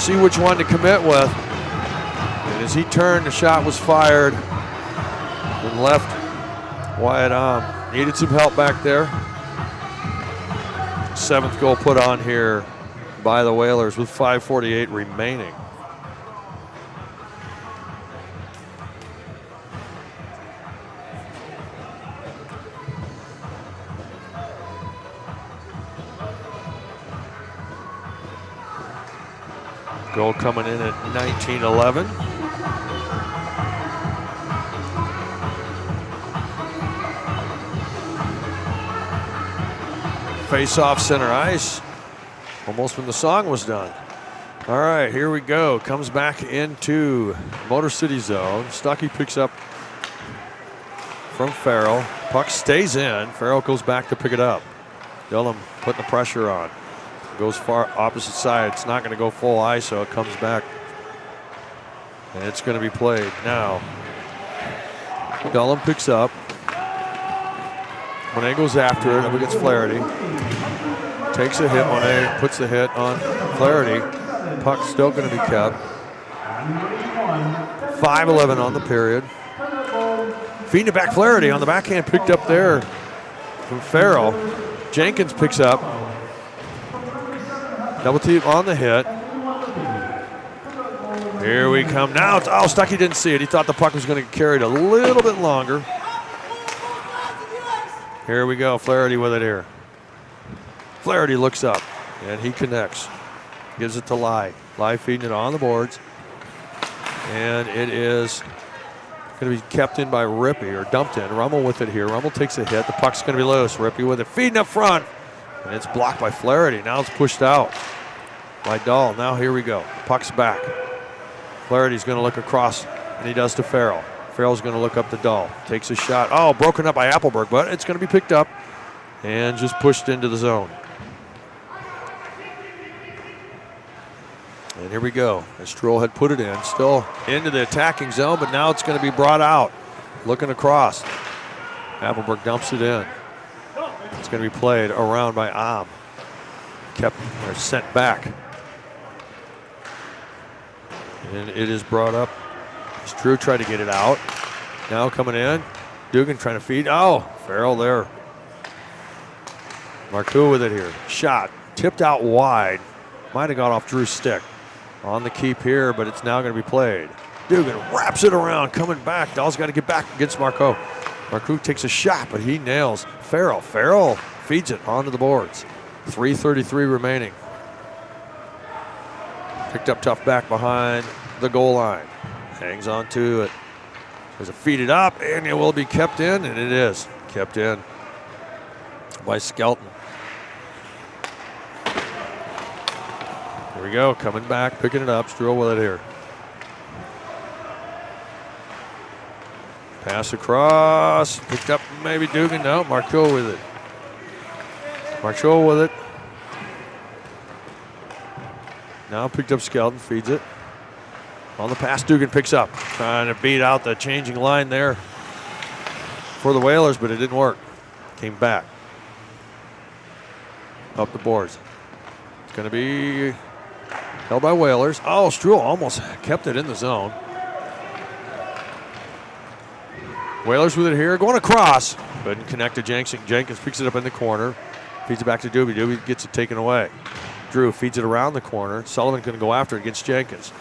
see which one to commit with. And as he turned, the shot was fired and left wide arm. Needed some help back there. 7th goal put on here by the Whalers with 5:48 remaining. Goal coming in at 19:11. Face off center ice, almost when the song was done. All right, here we go. Comes back into Motor City zone. Stuckey picks up from Farrell. Puck stays in. Farrell goes back to pick it up. Dillon putting the pressure on. Goes far opposite side. It's not going to go full ice, so it comes back. And it's going to be played now. Dillon picks up. Monet goes after it up against Flaherty. Takes a hit. Monet puts the hit on Flaherty. Puck's still going to be kept. 5:11 on the period. Feeding it back. Flaherty on the backhand picked up there from Farrell. Jenkins picks up. Double team on the hit. Here we come now. Oh, Stuckey didn't see it. He thought the puck was going to get carried a little bit longer. Here we go. Flaherty with it here. Flaherty looks up and he connects. Gives it to Lai. Lai feeding it on the boards. And it is going to be kept in by Rippey, or dumped in. Rummel with it here. Rummel takes a hit. The puck's going to be loose. Rippey with it. Feeding up front. And it's blocked by Flaherty. Now it's pushed out by Dahl. Now here we go. Puck's back. Flaherty's going to look across, and he does to Farrell. Farrell's going to look up to Dahl. Takes a shot. Oh, broken up by Appleberg, but it's going to be picked up and just pushed into the zone. And here we go. As Stroll had put it in, still into the attacking zone, but now it's going to be brought out. Looking across. Appleberg dumps it in. It's going to be played around by Am. Kept or sent back. And it is brought up. As Drew tried to get it out. Now coming in. Dugan trying to feed. Oh, Farrell there. Marcoux with it here. Shot. Tipped out wide. Might have gone off Drew's stick. On the keep here, but it's now going to be played. Dugan wraps it around. Coming back. Dahl's got to get back against Marcoux. Marcoux takes a shot, but he nails Farrell. Farrell feeds it onto the boards. 3:33 remaining. Picked up tough back behind the goal line. Hangs on to it. There's a feed it up, and it will be kept in, and it is kept in by Skelton. Here we go, coming back, picking it up. Struhl with it here. Pass across, picked up maybe Dugan. No, Marcoux with it. Marcoux with it. Now picked up Skelton, feeds it. On the pass, Dugan picks up. Trying to beat out the changing line there for the Whalers, but it didn't work. Came back. Up the boards. It's going to be held by Whalers. Oh, Struhl almost kept it in the zone. Whalers with it here, going across. Couldn't connect to Jenkins. Jenkins picks it up in the corner. Feeds it back to Doobie. Doobie gets it taken away. Drew feeds it around the corner. Sullivan going to go after it against Jenkins.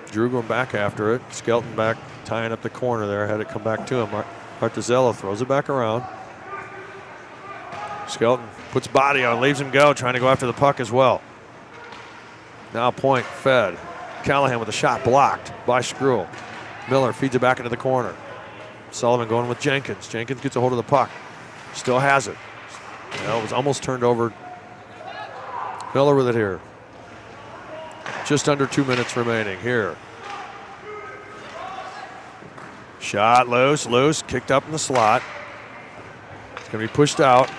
Drew going back after it. Skelton back, tying up the corner there. Had it come back to him. Martuzzello throws it back around. Skelton puts body on, leaves him go, trying to go after the puck as well. Now point fed. Callahan with a shot blocked by Struhl. Miller feeds it back into the corner. Sullivan going with Jenkins. Jenkins gets a hold of the puck. Still has it. It was almost turned over. Miller with it here. Just under 2 minutes remaining here. Shot loose, kicked up in the slot. It's going to be pushed out.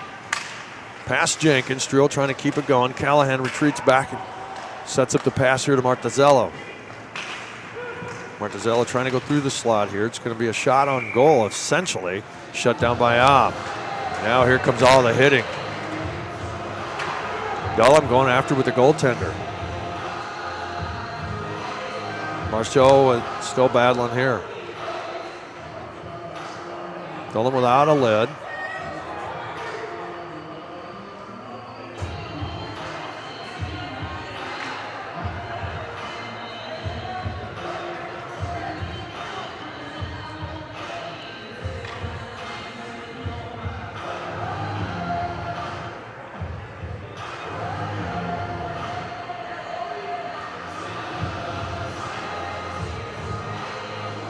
Past Jenkins. Struhl trying to keep it going. Callahan retreats back and sets up the pass here to Martuzzello. Martuzzello trying to go through the slot here. It's going to be a shot on goal, essentially. Shut down by Am. Now here comes all the hitting. Dullum going after with the goaltender. Marceau still battling here. Dullum without a lid.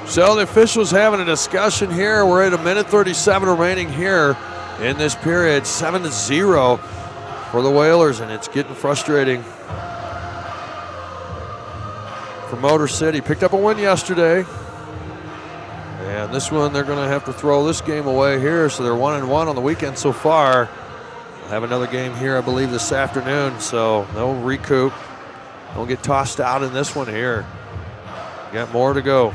So the officials having a discussion here. We're at 1:37 remaining here in this period. 7-0 for the Whalers, and it's getting frustrating for Motor City. Picked up a win yesterday, and this one they're going to have to throw this game away here. So they're 1-1 on the weekend so far. They'll have another game here, I believe, this afternoon. So they'll recoup. They'll get tossed out in this one here. Got more to go.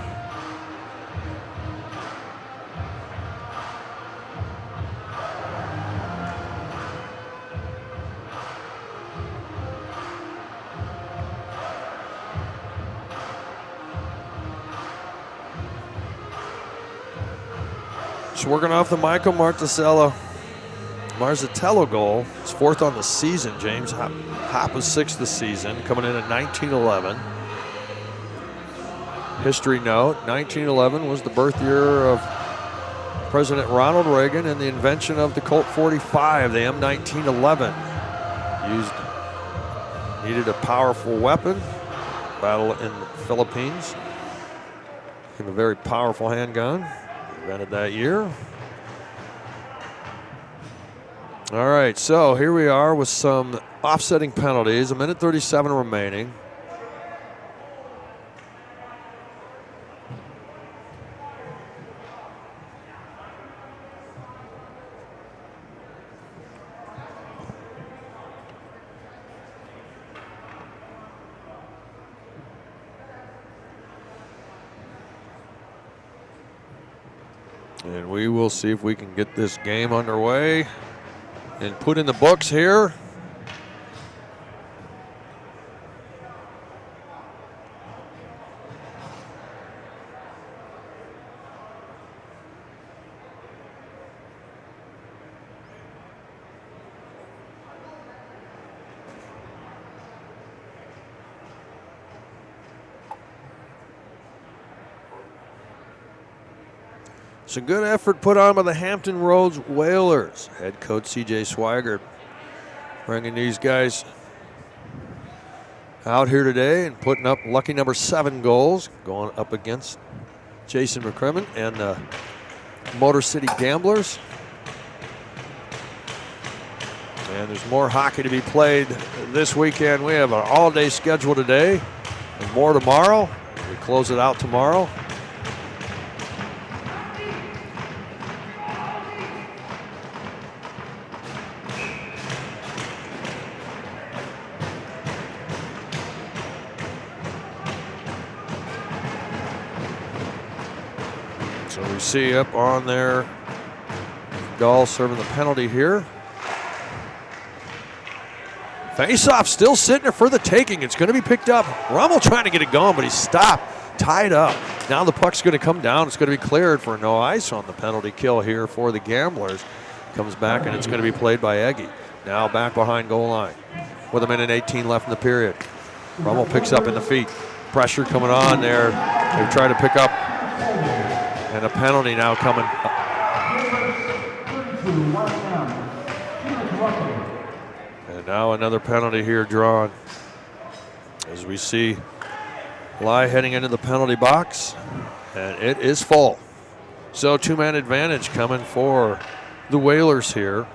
Just working off the Michael Marzatello goal. It's 4th on the season, James. Hop was 6th this season, coming in at 1911. History note, 1911 was the birth year of President Ronald Reagan and the invention of the Colt 45, the M1911. Needed a powerful weapon. Battle in the Philippines. Became a very powerful handgun. Invented that year. All right, so here we are with some offsetting penalties. 1:37 remaining. And we will see if we can get this game underway and put in the books here. It's a good effort put on by the Hampton Roads Whalers. Head coach C.J. Swigert bringing these guys out here today and putting up lucky number 7 goals, going up against Jason McCrimmon and the Motor City Gamblers. And there's more hockey to be played this weekend. We have an all-day schedule today and more tomorrow. We close it out tomorrow. So we see up on there, Dahl serving the penalty here. Face-off still sitting there for the taking. It's going to be picked up. Rummel trying to get it going, but he's stopped, tied up. Now the puck's going to come down. It's going to be cleared for no ice on the penalty kill here for the Gamblers. Comes back, and it's going to be played by Egge. Now back behind goal line with 1:18 left in the period. Rummel picks up in the feet. Pressure coming on there. They try to pick up. And a penalty now coming. And now another penalty here drawn. As we see Lai heading into the penalty box. And it is full. So 2-man advantage coming for the Whalers here.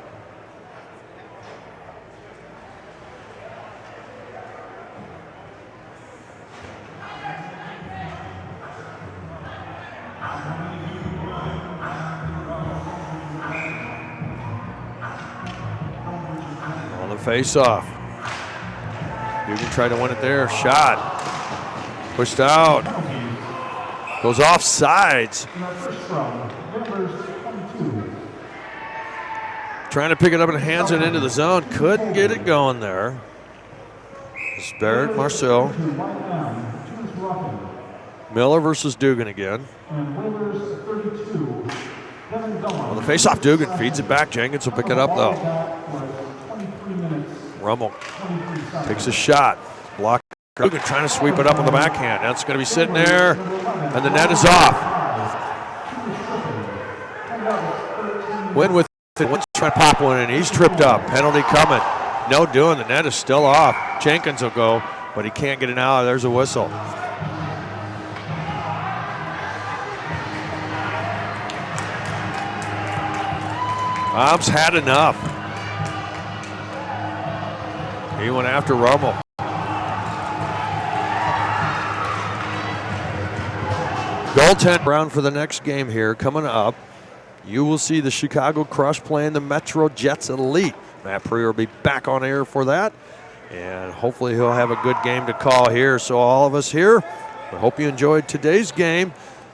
Face-off. You can try to win it there. Shot. Pushed out. Goes off sides. trying to pick it up and hands it into the zone. Couldn't get it going there. It's Barrett Marceau. Miller versus Dugan again. On the faceoff, Dugan feeds it back. Jenkins will pick it up though. Rummel takes a shot. Block. Dugan trying to sweep it up with the backhand. That's going to be sitting there, and the net is off. Win with it. One's trying to pop one in. He's tripped up. Penalty coming. No doing. The net is still off. Jenkins will go, but he can't get it out. There's a whistle. Bob's had enough. He went after Rummel. Goaltend round for the next game here coming up. You will see the Chicago Crush playing the Metro Jets Elite. Matt Preer will be back on air for that. And hopefully he'll have a good game to call here. So all of us here, I hope you enjoyed today's game.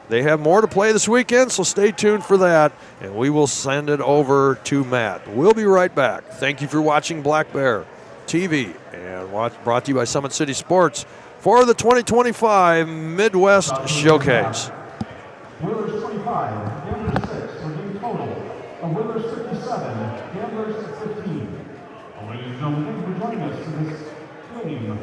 They have more to play this weekend, so stay tuned for that. And we will send it over to Matt. We'll be right back. Thank you for watching Black Bear TV and brought to you by Summit City Sports for the 2025 Midwest Showcase. Whalers 25, Gamblers 6 for game total. The Whalers 57, Gamblers 15. Ladies and gentlemen, thank you for joining us for this game.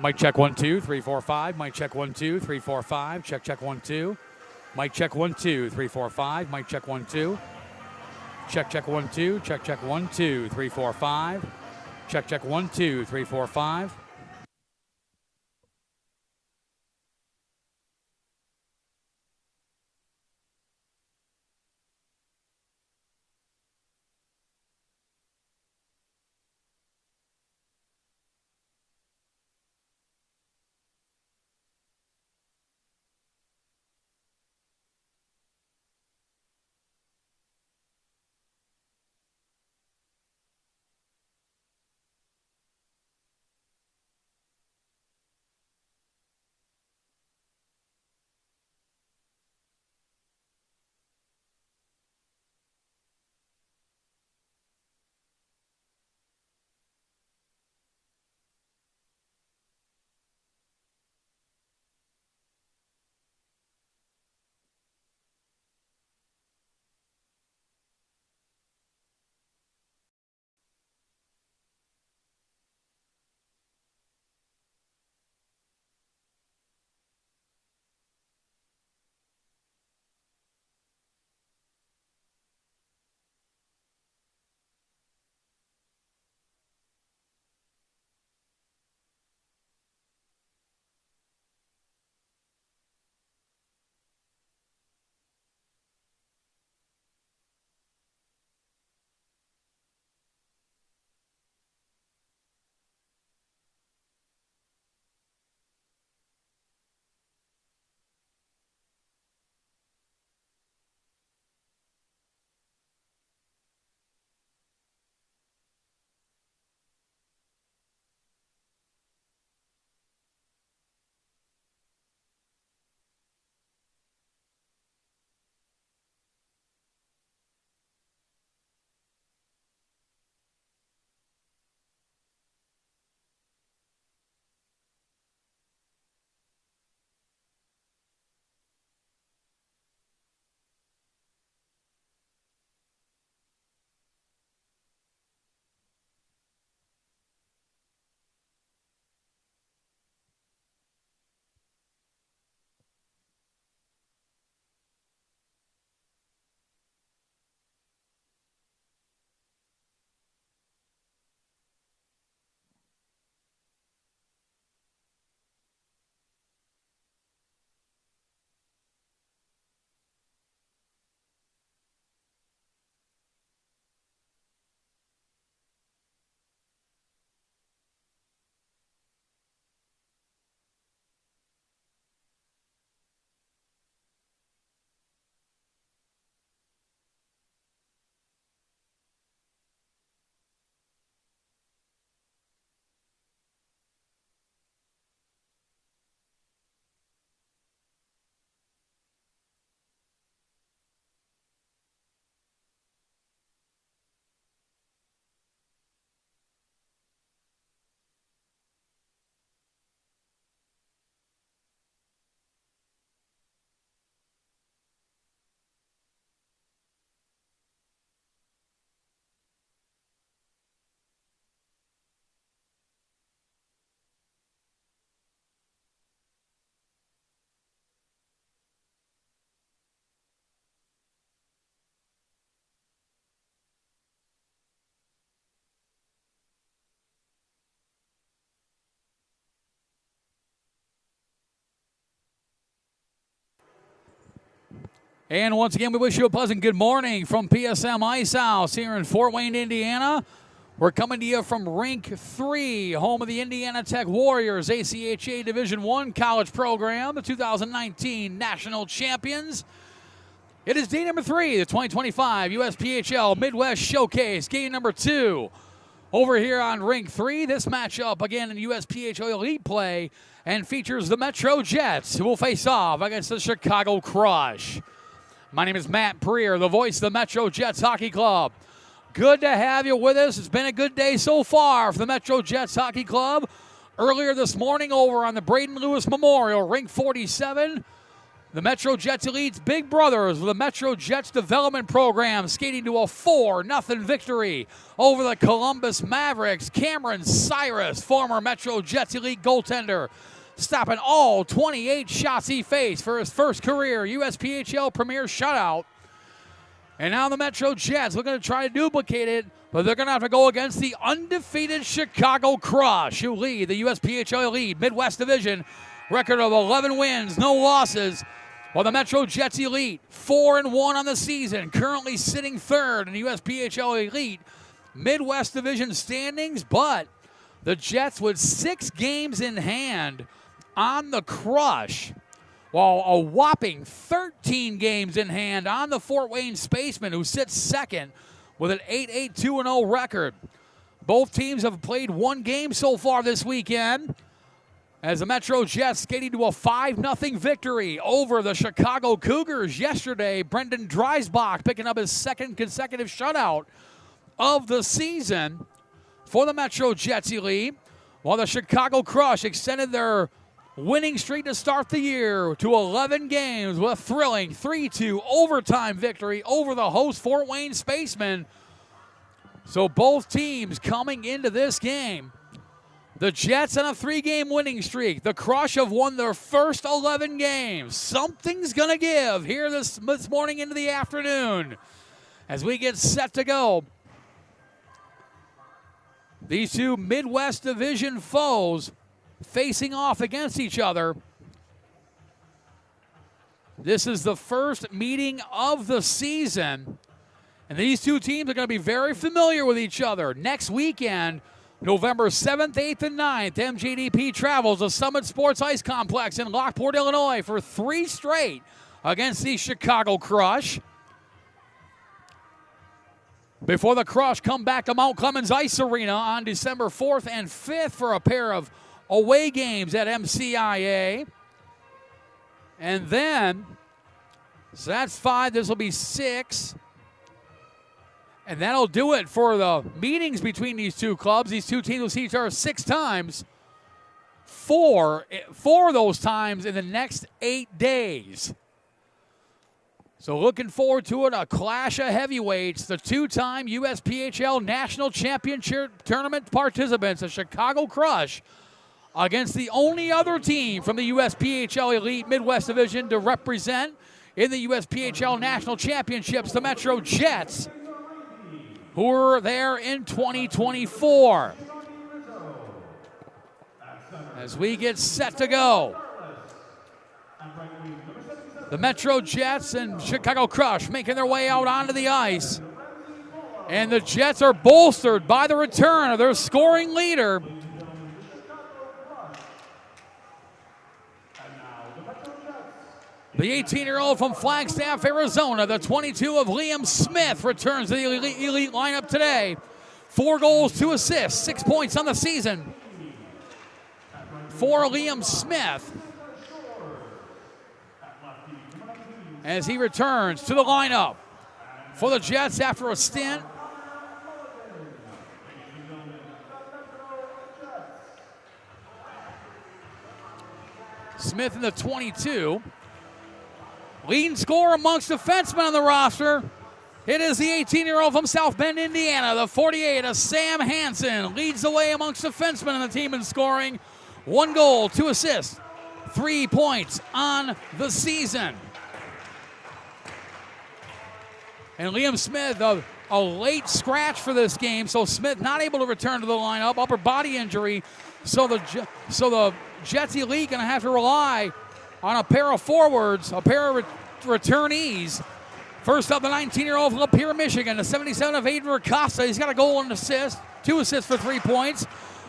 Mic check 1 2 3 4 5. Mic check 1 2 3 4 5. Check 1 2. Mic check 1 2 3 4 5. Mic check 1 2. Check 1 2. Check 1 2 3 4 5. Check 1 2 3 4 5. And once again, we wish you a pleasant good morning from PSM Ice House here in Fort Wayne, Indiana. We're coming to you from Rink 3, home of the Indiana Tech Warriors, ACHA Division I college program, the 2019 national champions. It is day number 3, the 2025 USPHL Midwest Showcase, game number 2. Over here on Rink 3, this matchup again in USPHL Elite play and features the Metro Jets, who will face off against the Chicago Crush. My name is Matt Preer, the voice of the Metro Jets Hockey Club. Good to have you with us. It's been a good day so far for the Metro Jets Hockey Club. Earlier this morning over on the Braden Lewis Memorial, Rink 47, The Metro Jets Elite's big brothers with the Metro Jets Development Program skating to a 4-0 victory over the Columbus Mavericks. Cameron Cyrus, former Metro Jets Elite goaltender, stopping all 28 shots he faced for his first career USPHL Premier shutout. And now the Metro Jets looking to try to duplicate it, but they're going to have to go against the undefeated Chicago Crush, who lead the USPHL Elite Midwest Division. Record of 11 wins, no losses. While the Metro Jets Elite, 4-1 on the season, currently sitting third in the USPHL Elite Midwest Division standings, but the Jets with 6 games in hand on the Crush, while a whopping 13 games in hand on the Fort Wayne Spacemen, who sits second with an 8-2-0 record. Both teams have played 1 game so far this weekend, as the Metro Jets skating to a 5-0 victory over the Chicago Cougars yesterday. Brendan Dreisbach picking up his 2nd consecutive shutout of the season for the Metro Jets Elite, while the Chicago Crush extended their winning streak to start the year to 11 games with a thrilling 3-2 overtime victory over the host Fort Wayne Spacemen. So both teams coming into this game, the Jets on a 3-game winning streak. The Crush have won their first 11 games. Something's going to give here this morning into the afternoon as we get set to go. These two Midwest Division foes facing off against each other. This is the first meeting of the season, and these two teams are going to be very familiar with each other. Next weekend, November 7th, 8th, and 9th, MJeliite travels to Summit Sports Ice Complex in Lockport, Illinois for 3 straight against the Chicago Crush. Before the Crush come back to Mount Clemens Ice Arena on December 4th and 5th for a pair of away games at MCIA. And then, so that's 5, this will be 6. And that'll do it for the meetings between these two clubs. These two teams will see each other 6 times. 4 of those times in the next 8 days. So looking forward to it, a clash of heavyweights. The 2-time USPHL National Championship Tournament participants, the Chicago Crush, against the only other team from the USPHL Elite Midwest Division to represent in the USPHL National Championships, the Metro Jets, who were there in 2024. As we get set to go, the Metro Jets and Chicago Crush making their way out onto the ice. And the Jets are bolstered by the return of their scoring leader, the 18-year-old from Flagstaff, Arizona. The 22 of Liam Smith returns to the elite lineup today. 4 goals, 2 assists, 6 points on the season for Liam Smith, as he returns to the lineup for the Jets after a stint. Smith in the 22. Leading scorer amongst defensemen on the roster. It is the 18-year-old from South Bend, Indiana. The 48 of Sam Hansen leads the way amongst defensemen on the team in scoring. 1 goal, 2 assists, 3 points on the season. And Liam Smith, a late scratch for this game, so Smith not able to return to the lineup, upper body injury. So the Jets Elite going to have to rely on a pair of forwards, a pair of returnees. First up, the 19-year-old from Lapeer, Michigan, the 77 of Aiden Ricosta. He's got a goal and an assist, 2 assists for 3 points.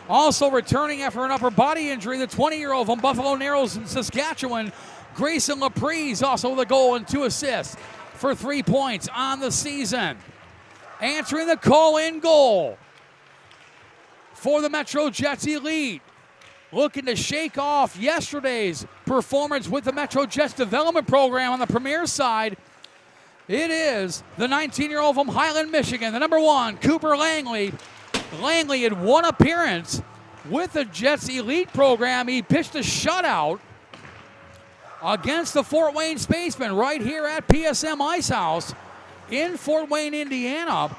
Also returning after an upper body injury, the 20-year-old from Buffalo Narrows in Saskatchewan, Grayson Laprise, also with a goal and 2 assists for 3 points on the season. Answering the call-in goal for the Metro Jets Elite, looking to shake off yesterday's performance with the Metro Jets Development Program on the Premier side. It is the 19-year-old from Highland, Michigan, the number 1, Cooper Langley. Langley had 1 appearance with the Jets Elite program. He pitched a shutout against the Fort Wayne Spacemen right here at PSM Ice House in Fort Wayne, Indiana.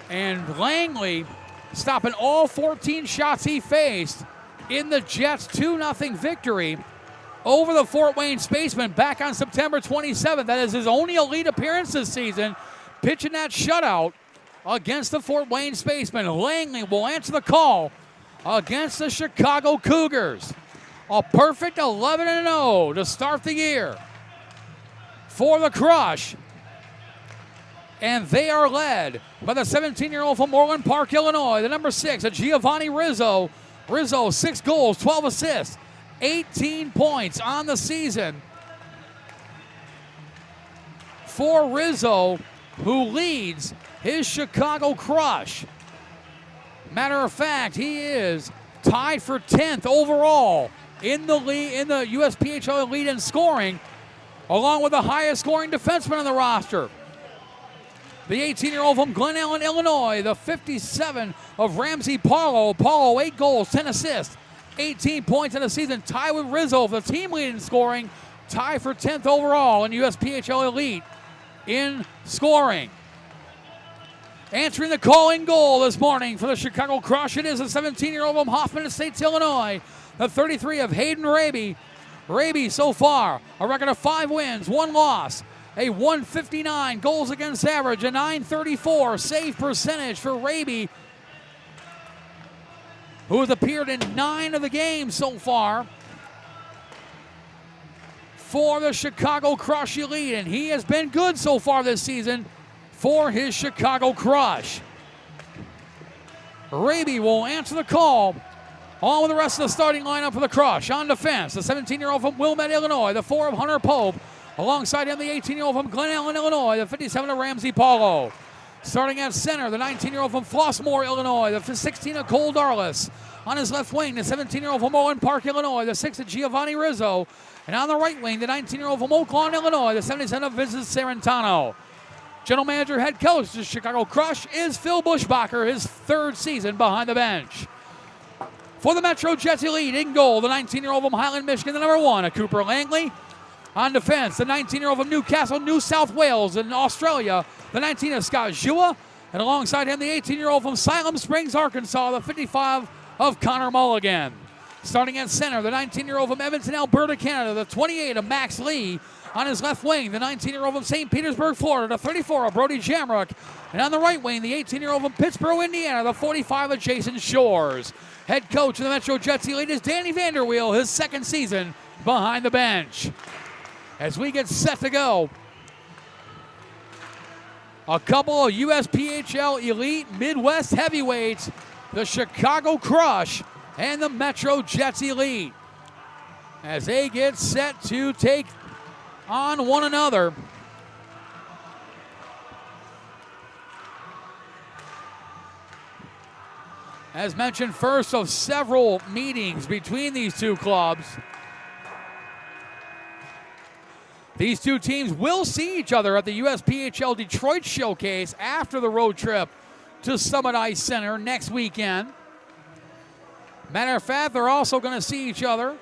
And Langley stopping all 14 shots he faced in the Jets' 2-0 victory over the Fort Wayne Spacemen back on September 27th. That is his only elite appearance this season, pitching that shutout against the Fort Wayne Spacemen. Langley will answer the call against the Chicago Cougars. A perfect 11-0 to start the year for the Crush. And they are led by the 17-year-old from Orland Park, Illinois, the number 6, Giovanni Rizzo. Rizzo, 6 goals, 12 assists, 18 points on the season for Rizzo, who leads his Chicago Crush. Matter of fact, he is tied for 10th overall in the USPHL Elite in scoring, along with the highest scoring defenseman on the roster. The 18-year-old from Glen Ellen, Illinois, the 57 of Ramsey Paulo. Paulo, 8 goals, 10 assists, 18 points in the season, tied with Rizzo, the team lead in scoring, tied for 10th overall in USPHL Elite in scoring. Answering the call in goal this morning for the Chicago Crush, it is the 17-year-old from Hoffman Estates, Illinois, the 33 of Hayden Raby. Raby so far, a record of 5 wins, 1 loss, a 159 goals against average, a 934 save percentage for Raby, who has appeared in 9 of the games so far for the Chicago Crush Elite, and he has been good so far this season for his Chicago Crush. Raby will answer the call along with the rest of the starting lineup for the Crush. On defense, the 17-year-old from Wilmette, Illinois, the 4 of Hunter Pope. Alongside him, the 18-year-old from Glen Ellen, Illinois, the 57 of Ramsey Paulo. Starting at center, the 19-year-old from Flossmoor, Illinois, the 16 of Cole Darlis. On his left wing, the 17-year-old from Owen Park, Illinois, the 6 of Giovanni Rizzo. And on the right wing, the 19-year-old from Oak Lawn, Illinois, the 77 of Vincent Sarantano. General manager, head coach of the Chicago Crush is Phil Bushbacher, his 3rd season behind the bench. For the Metro Jets Elite, in goal, the 19-year-old from Highland, Michigan, the number 1 of Cooper Langley. On defense, the 19-year-old from Newcastle, New South Wales in Australia, the 19 of Scott Jua. And alongside him, the 18-year-old from Siloam Springs, Arkansas, the 55 of Connor Mulligan. Starting at center, the 19-year-old from Edmonton, Alberta, Canada, the 28 of Max Lee. On his left wing, the 19-year-old from St. Petersburg, Florida, the 34 of Brody Jamrock. And on the right wing, the 18-year-old from Pittsburgh, Indiana, the 45 of Jason Shores. Head coach of the Metro Jets Elite is Danny Vanderweel, his 2nd season behind the bench. As we get set to go, a couple of USPHL Elite Midwest heavyweights, the Chicago Crush and the Metro Jets Elite, as they get set to take on one another. As mentioned, first of several meetings between these two clubs. These two teams will see each other at the USPHL Detroit Showcase after the road trip to Summit Ice Center next weekend. Matter of fact, they're also going to see each other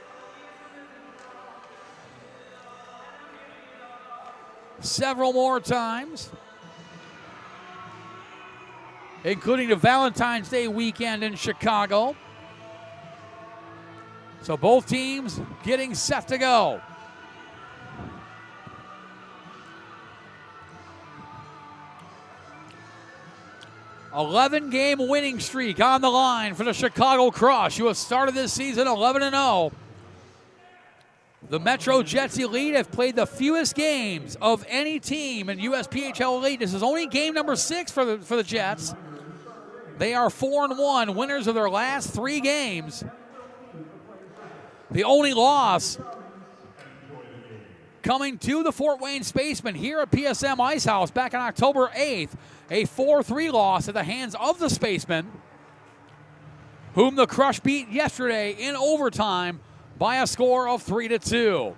several more times, including the Valentine's Day weekend in Chicago. So both teams getting set to go. An 11-game winning streak on the line for the Chicago Crush, who have started this season 11-0. The Metro Jets Elite have played the fewest games of any team in USPHL Elite. This is only game number 6 for the Jets. They are 4-1, winners of their last 3 games. The only loss coming to the Fort Wayne Spacemen here at PSM Ice House back on October 8th. A 4-3 loss at the hands of the Spacemen, whom the Crush beat yesterday in overtime by a score of 3-2.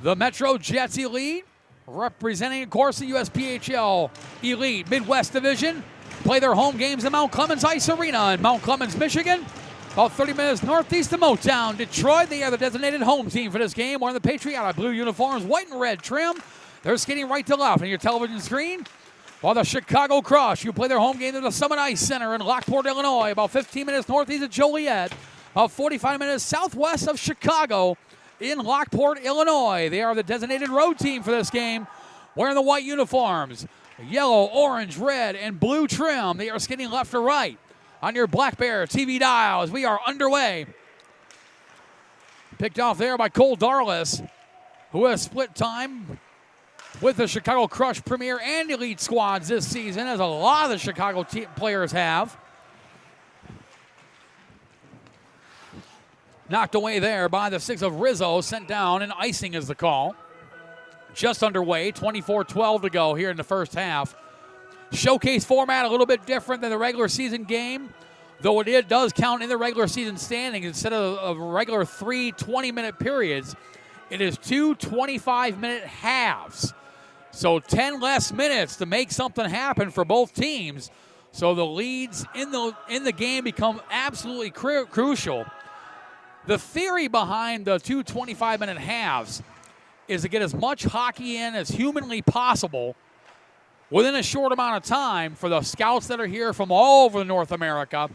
The Metro Jets Elite, representing, of course, the USPHL Elite Midwest Division, play their home games in Mount Clemens Ice Arena in Mount Clemens, Michigan. About 30 minutes northeast of Motown, Detroit. They are the designated home team for this game, wearing the patriotic blue uniforms, white and red trim. They're skating right to left on your television screen. While the Chicago Crush, you play their home game at the Summit Ice Center in Lockport, Illinois, about 15 minutes northeast of Joliet, about 45 minutes southwest of Chicago in Lockport, Illinois. They are the designated road team for this game, wearing the white uniforms, yellow, orange, red, and blue trim. They are skating left to right on your Black Bear TV dial as we are underway. Picked off there by Cole Darlis, who has split time with the Chicago Crush Premier and Elite squads this season, as a lot of the Chicago players have. Knocked away there by the 6 of Rizzo, sent down, and icing is the call. Just underway, 24-12 to go here in the first half. Showcase format a little bit different than the regular season game, though it does count in the regular season standings. Instead of regular 3 20-minute periods, it is 2 25-minute halves. So 10 less minutes to make something happen for both teams. So the leads in the game become absolutely crucial. The theory behind the 2 25-minute halves is to get as much hockey in as humanly possible within a short amount of time for the scouts that are here from all over North America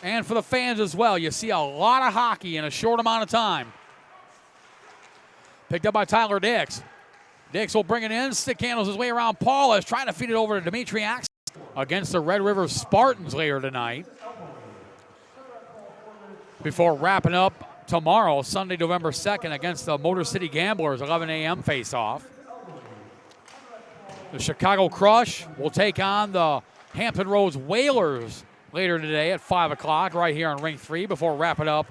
and for the fans as well. You see a lot of hockey in a short amount of time. Picked up by Tyler Dix. Dix will bring it in, stick handles his way around Paulus, trying to feed it over to Dimitri Axel against the Red River Spartans later tonight. Before wrapping up tomorrow, Sunday, November 2nd, against the Motor City Gamblers, 11 a.m. face-off. The Chicago Crush will take on the Hampton Roads Whalers later today at 5 o'clock right here on Ring 3 before wrapping up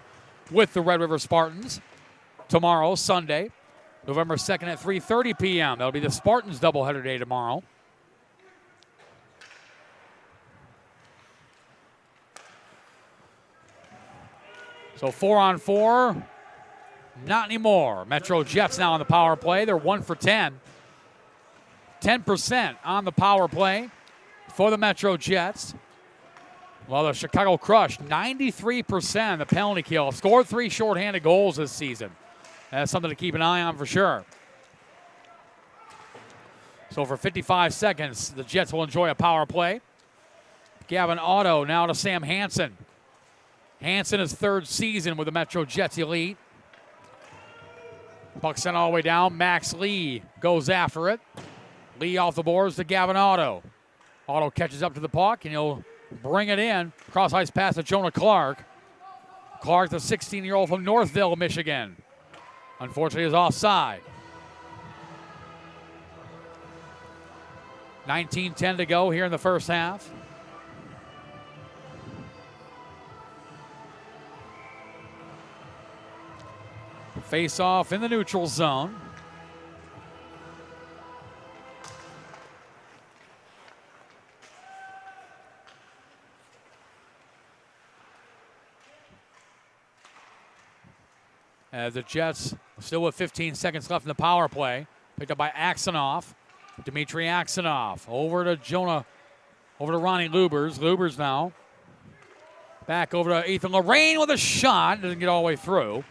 with the Red River Spartans tomorrow, Sunday, November 2nd at 3:30 p.m. That'll be the Spartans doubleheader day tomorrow. So 4-on-4, not anymore. Metro Jets now on the power play. They're 1 for 10. 10% on the power play for the Metro Jets. While the Chicago Crush, 93% the penalty kill. Scored 3 shorthanded goals this season. That's something to keep an eye on for sure. So for 55 seconds, the Jets will enjoy a power play. Gavin Otto now to Sam Hansen. Hansen his 3rd season with the Metro Jets Elite. Puck sent all the way down. Max Lee goes after it. Lee off the boards to Gavin Otto. Otto catches up to the puck, and he'll bring it in. Cross-ice pass to Jonah Clark. Clark, the 16-year-old from Northville, Michigan. Unfortunately, is offside. 19-10 to go here in the first half. Face-off in the neutral zone. As the Jets still with 15 seconds left in the power play. Picked up by Aksanov. Dmitry Aksanov over to Jonah, over to Ronnie Lubers. Lubers now. Back over to Ethan Lorraine with a shot. Doesn't get all the way through.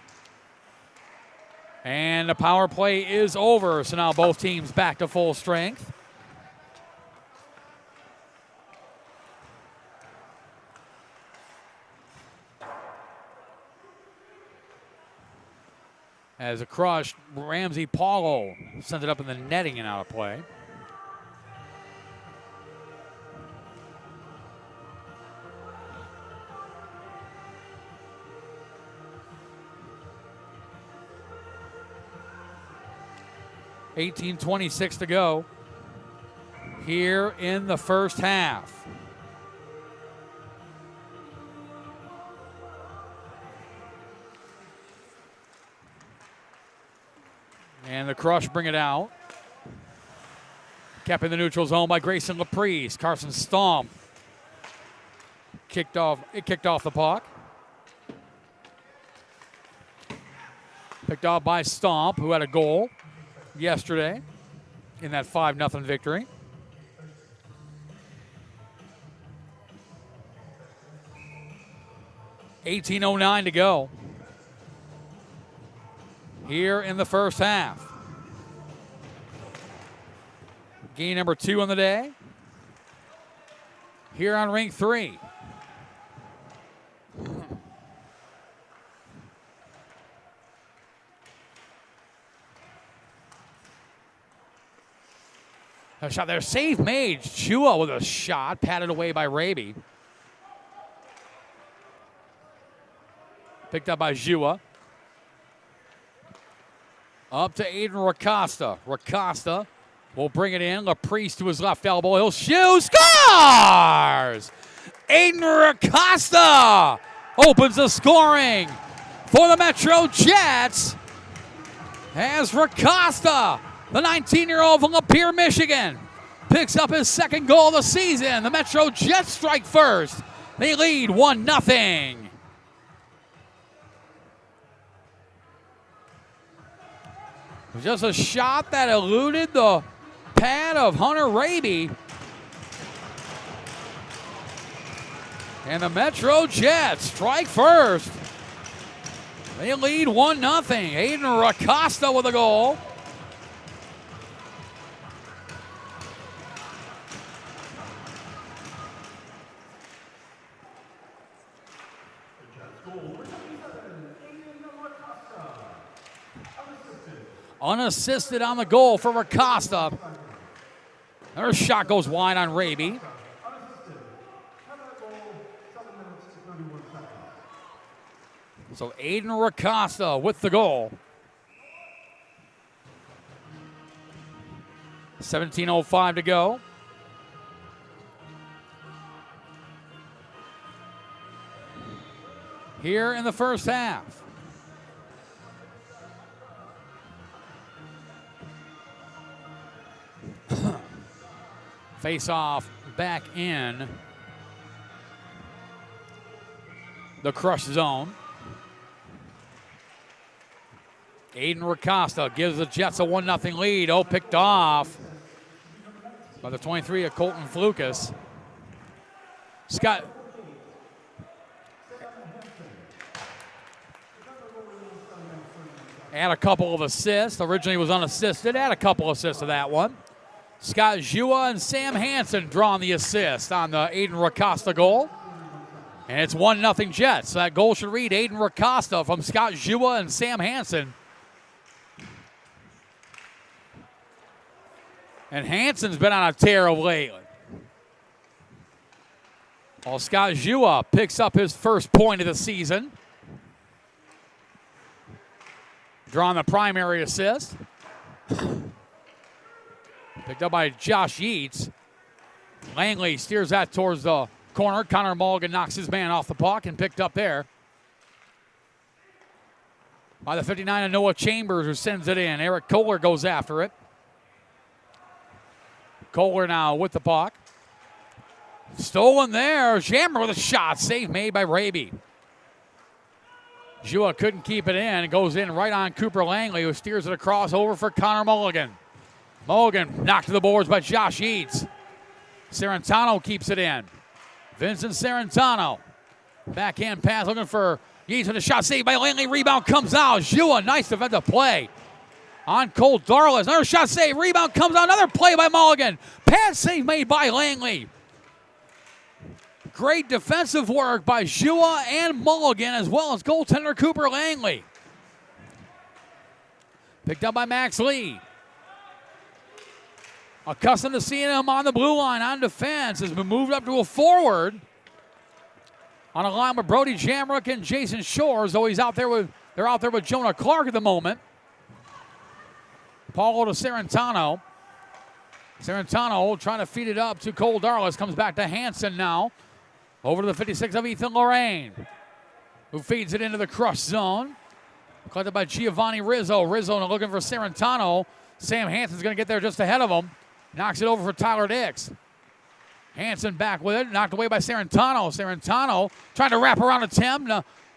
And the power play is over. So now both teams back to full strength. As a crush, Ramsey Paulo sends it up in the netting and out of play. $18:26 to go here in the first half. And the Crush bring it out. Kept in the neutral zone by Grayson Laprise. Carson Stomp kicked off the puck. Picked off by Stomp, who had a goal yesterday in that 5-0 victory. 18:09 to go here in the first half. Game number 2 on the day here on Rink 3. A shot there, save made. Chua with a shot, patted away by Raby. Picked up by Chua. Up to Aiden Racosta. Racosta will bring it in. Laprice to his left elbow. He'll shoot. Scores! Aiden Racosta opens the scoring for the Metro Jets as Racosta, the 19-year-old from Lapeer, Michigan, picks up his second goal of the season. The Metro Jets strike first. They lead 1-0. Just a shot that eluded the pad of Hunter Raby. And the Metro Jets strike first. They lead 1-0. Aiden Racosta with a goal. Unassisted on the goal for Racosta. Their shot goes wide on Raby. So Aiden Racosta with the goal. 17:05 to go. Here in the first half. Face off back in the crush zone. Aiden Racosta gives the Jets a 1-0 lead. Oh, picked off by the 23 of Colton Flukas. Scott. Had a couple of assists. Originally was unassisted. Had a couple assists to that one. Scott Jua and Sam Hansen drawing the assist on the Aiden Racosta goal. And it's 1-0 Jets. That goal should read Aiden Racosta from Scott Jua and Sam Hansen. And Hansen's been on a tear of late. While Scott Jua picks up his first point of the season. Drawing the primary assist. Picked up by Josh Yeats. Langley steers that towards the corner. Connor Mulligan knocks his man off the puck and picked up there by the 59 of Noah Chambers, who sends it in. Eric Kohler goes after it. Kohler now with the puck. Stolen there. Jammer with a shot. Save made by Raby. Jua couldn't keep it in. It goes in right on Cooper Langley, who steers it across over for Connor Mulligan. Mulligan knocked to the boards by Josh Yeats. Serentano keeps it in. Vincent Serentano. Backhand pass looking for Yeats with a shot saved by Langley. Rebound comes out. Jua, nice defensive play. On Cole Darlis. Another shot save. Rebound comes out. Another play by Mulligan. Pass save made by Langley. Great defensive work by Jua and Mulligan, as well as goaltender Cooper Langley. Picked up by Max Lee. Accustomed to seeing him on the blue line on defense, has been moved up to a forward on a line with Brody Jamrock and Jason Shores, though they're out there with Jonah Clark at the moment. Paulo to Serentano. Serentano trying to feed it up to Cole Darlis. Comes back to Hansen now. Over to the 56 of Ethan Lorraine, who feeds it into the crush zone. Collected by Giovanni Rizzo. Rizzo looking for Serentano. Sam Hansen's going to get there just ahead of him. Knocks it over for Tyler Dix. Hansen back with it. Knocked away by Serentano. Serentano trying to wrap around a Tim.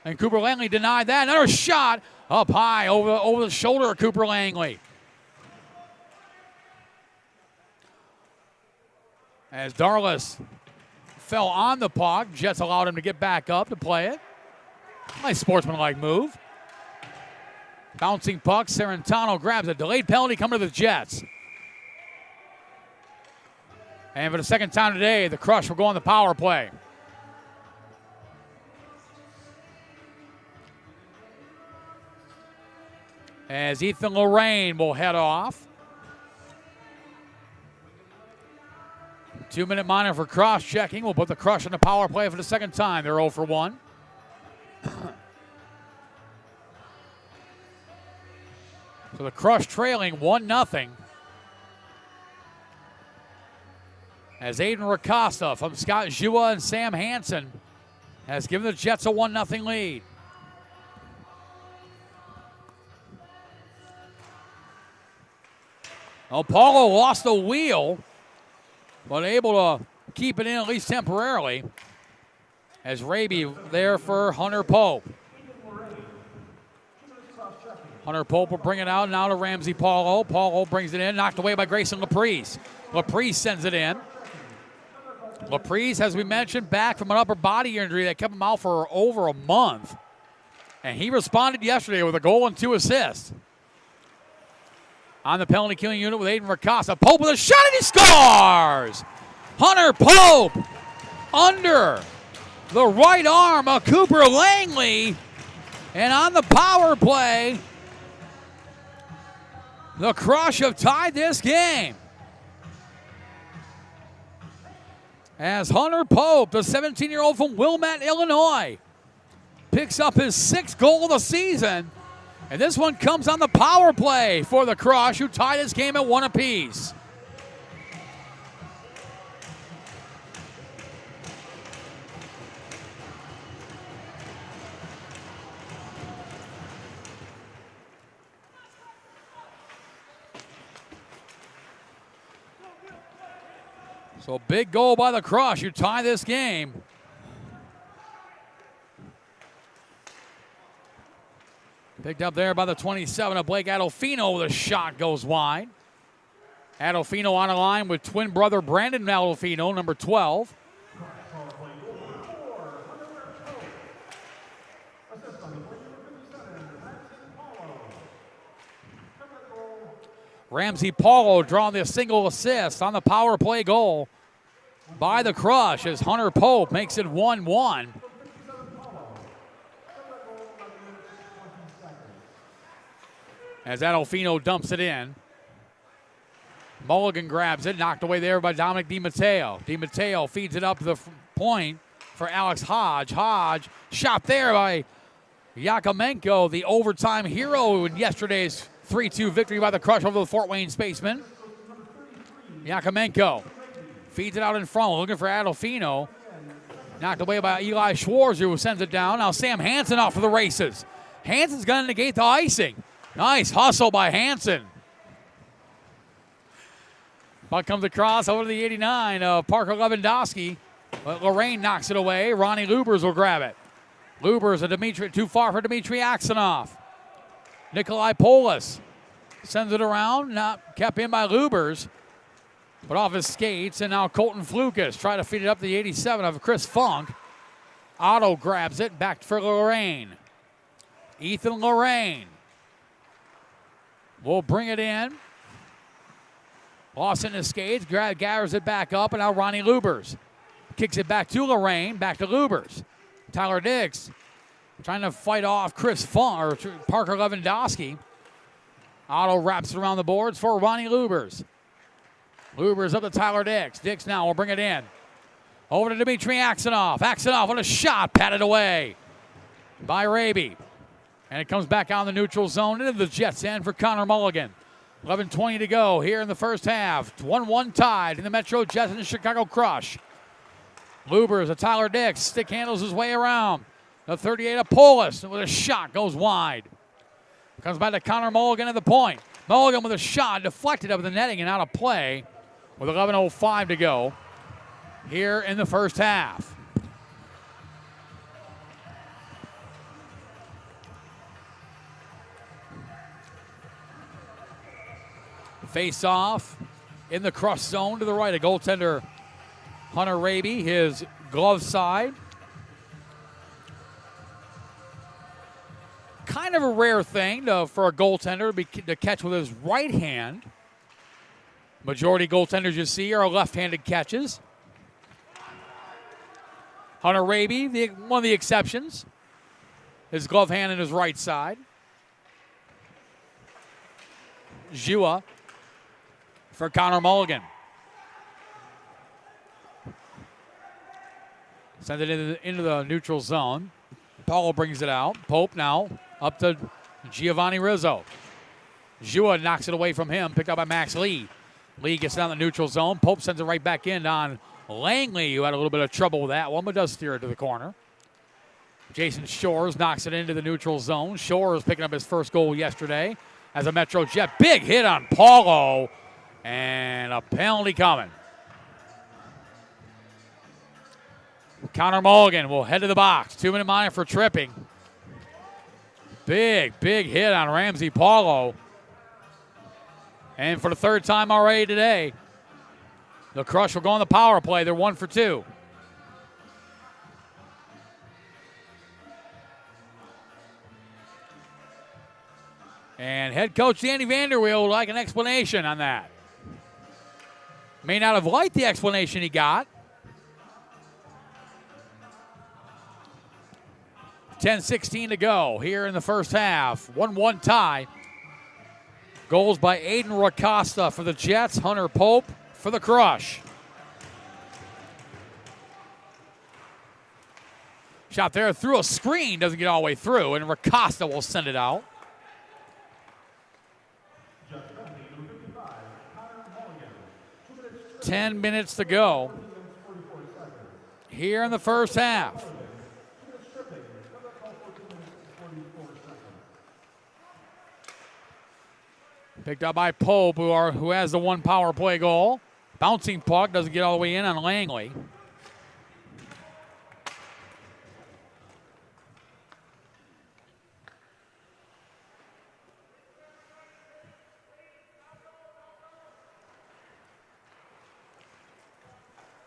And Cooper Langley denied that. Another shot up high over the shoulder of Cooper Langley. As Darlis fell on the puck, Jets allowed him to get back up to play it. Nice sportsmanlike move. Bouncing puck. Serrentano grabs a delayed penalty coming to the Jets. And for the second time today, the Crush will go on the power play. As Ethan Lorraine will head off. 2-minute minor for cross-checking. We'll put the Crush on the power play for the second time. They're 0 for 1. So the Crush trailing 1-0. As Aiden Racosta from Scott Jua and Sam Hansen has given the Jets a 1-0 lead. Apollo lost the wheel, but able to keep it in at least temporarily. As Raby there for Hunter Pope. Hunter Pope will bring it out now to Ramsey Paulo. Paulo brings it in, knocked away by Grayson Laprise. Laprise sends it in. Laprise, as we mentioned, back from an upper body injury that kept him out for over a month. And he responded yesterday with a goal and 2 assists. On the penalty killing unit with Aiden Racosta. Pope with a shot and he scores! Hunter Pope under the right arm of Cooper Langley. And on the power play, the Crush have tied this game. As Hunter Pope, the 17-year-old from Wilmette, Illinois, picks up his 6th goal of the season. And this one comes on the power play for the Crush, who tied this game at 1 apiece. So big goal by the Crush, who tie this game. Picked up there by the 27 of Blake Adolfino with a shot goes wide. Adolfino on a line with twin brother Brandon Adolfino, number 12. Ramsey Paulo drawing the single assist on the power play goal by the Crush as Hunter Pope makes it 1-1. As Adolfino dumps it in. Mulligan grabs it, knocked away there by Dominic DiMatteo. DiMatteo feeds it up to the point for Alex Hodge. Hodge shot there by Yakomenko, the overtime hero in yesterday's 3-2 victory by the Crush over the Fort Wayne Spacemen. Yakomenko feeds it out in front, looking for Adolfino. Knocked away by Eli Schwarzer, who sends it down. Now Sam Hansen off for the races. Hansen's going to negate the icing. Nice hustle by Hansen. Puck comes across over to the 89 of Parker Lewandowski. But Lorraine knocks it away. Ronnie Lubers will grab it. Lubers too far for Dmitry Aksanov. Nikolai Polis sends it around. Not kept in by Lubers. But off his skates. And now Colton Flukas try to feed it up to the 87 of Chris Funk. Otto grabs it. Back for Lorraine. Ethan Lorraine will bring it in. Lost in his skates, gathers it back up, and now Ronnie Lubers kicks it back to Lorraine, back to Lubers. Tyler Dix trying to fight off Chris Funk, or Parker Lewandowski. Otto wraps it around the boards for Ronnie Lubers. Lubers up to Tyler Dix. Dix now will bring it in. Over to Dmitry Aksanov. Aksanov with a shot, patted away by Raby. And it comes back out in the neutral zone into the Jets' end for Connor Mulligan. 11:20 to go here in the first half. 1-1 tied in the Metro Jets and the Chicago Crush. Lubers to Tyler Dix. Stick handles his way around. The 38 of Polis with a shot goes wide. Comes back to Connor Mulligan at the point. Mulligan with a shot deflected up the netting and out of play with 11:05 to go here in the first half. Face off in the Crush zone to the right. A goaltender, Hunter Raby, his glove side. kind of a rare thing for a goaltender to catch with his right hand. Majority goaltenders you see are left-handed catches. Hunter Raby, one of the exceptions. His glove hand in his right side. Jua for Connor Mulligan. Send it into the neutral zone. Paulo brings it out. Pope now up to Giovanni Rizzo. Jua knocks it away from him, picked up by Max Lee. Lee gets down the neutral zone. Pope sends it right back in on Langley, who had a little bit of trouble with that one, but does steer it to the corner. Jason Shores knocks it into the neutral zone. Shores picking up his first goal yesterday as a Metro Jet. Big hit on Paulo, and a penalty coming. Connor Mulligan will head to the box. 2-minute minor for tripping. Big hit on Ramsey Paulo. And for the third time already today, the Crush will go on the power play. They're 1 for 2. And head coach Danny Vanderweel would like an explanation on that. May not have liked the explanation he got. 10:16 to go here in the first half. 1-1 tie. Goals by Aiden Racosta for the Jets. Hunter Pope for the Crush. Shot there through a screen. Doesn't get all the way through. And Racosta will send it out. 10 minutes to go here in the first half. Picked up by Pope, who has the one power play goal. Bouncing puck, doesn't get all the way in on Langley.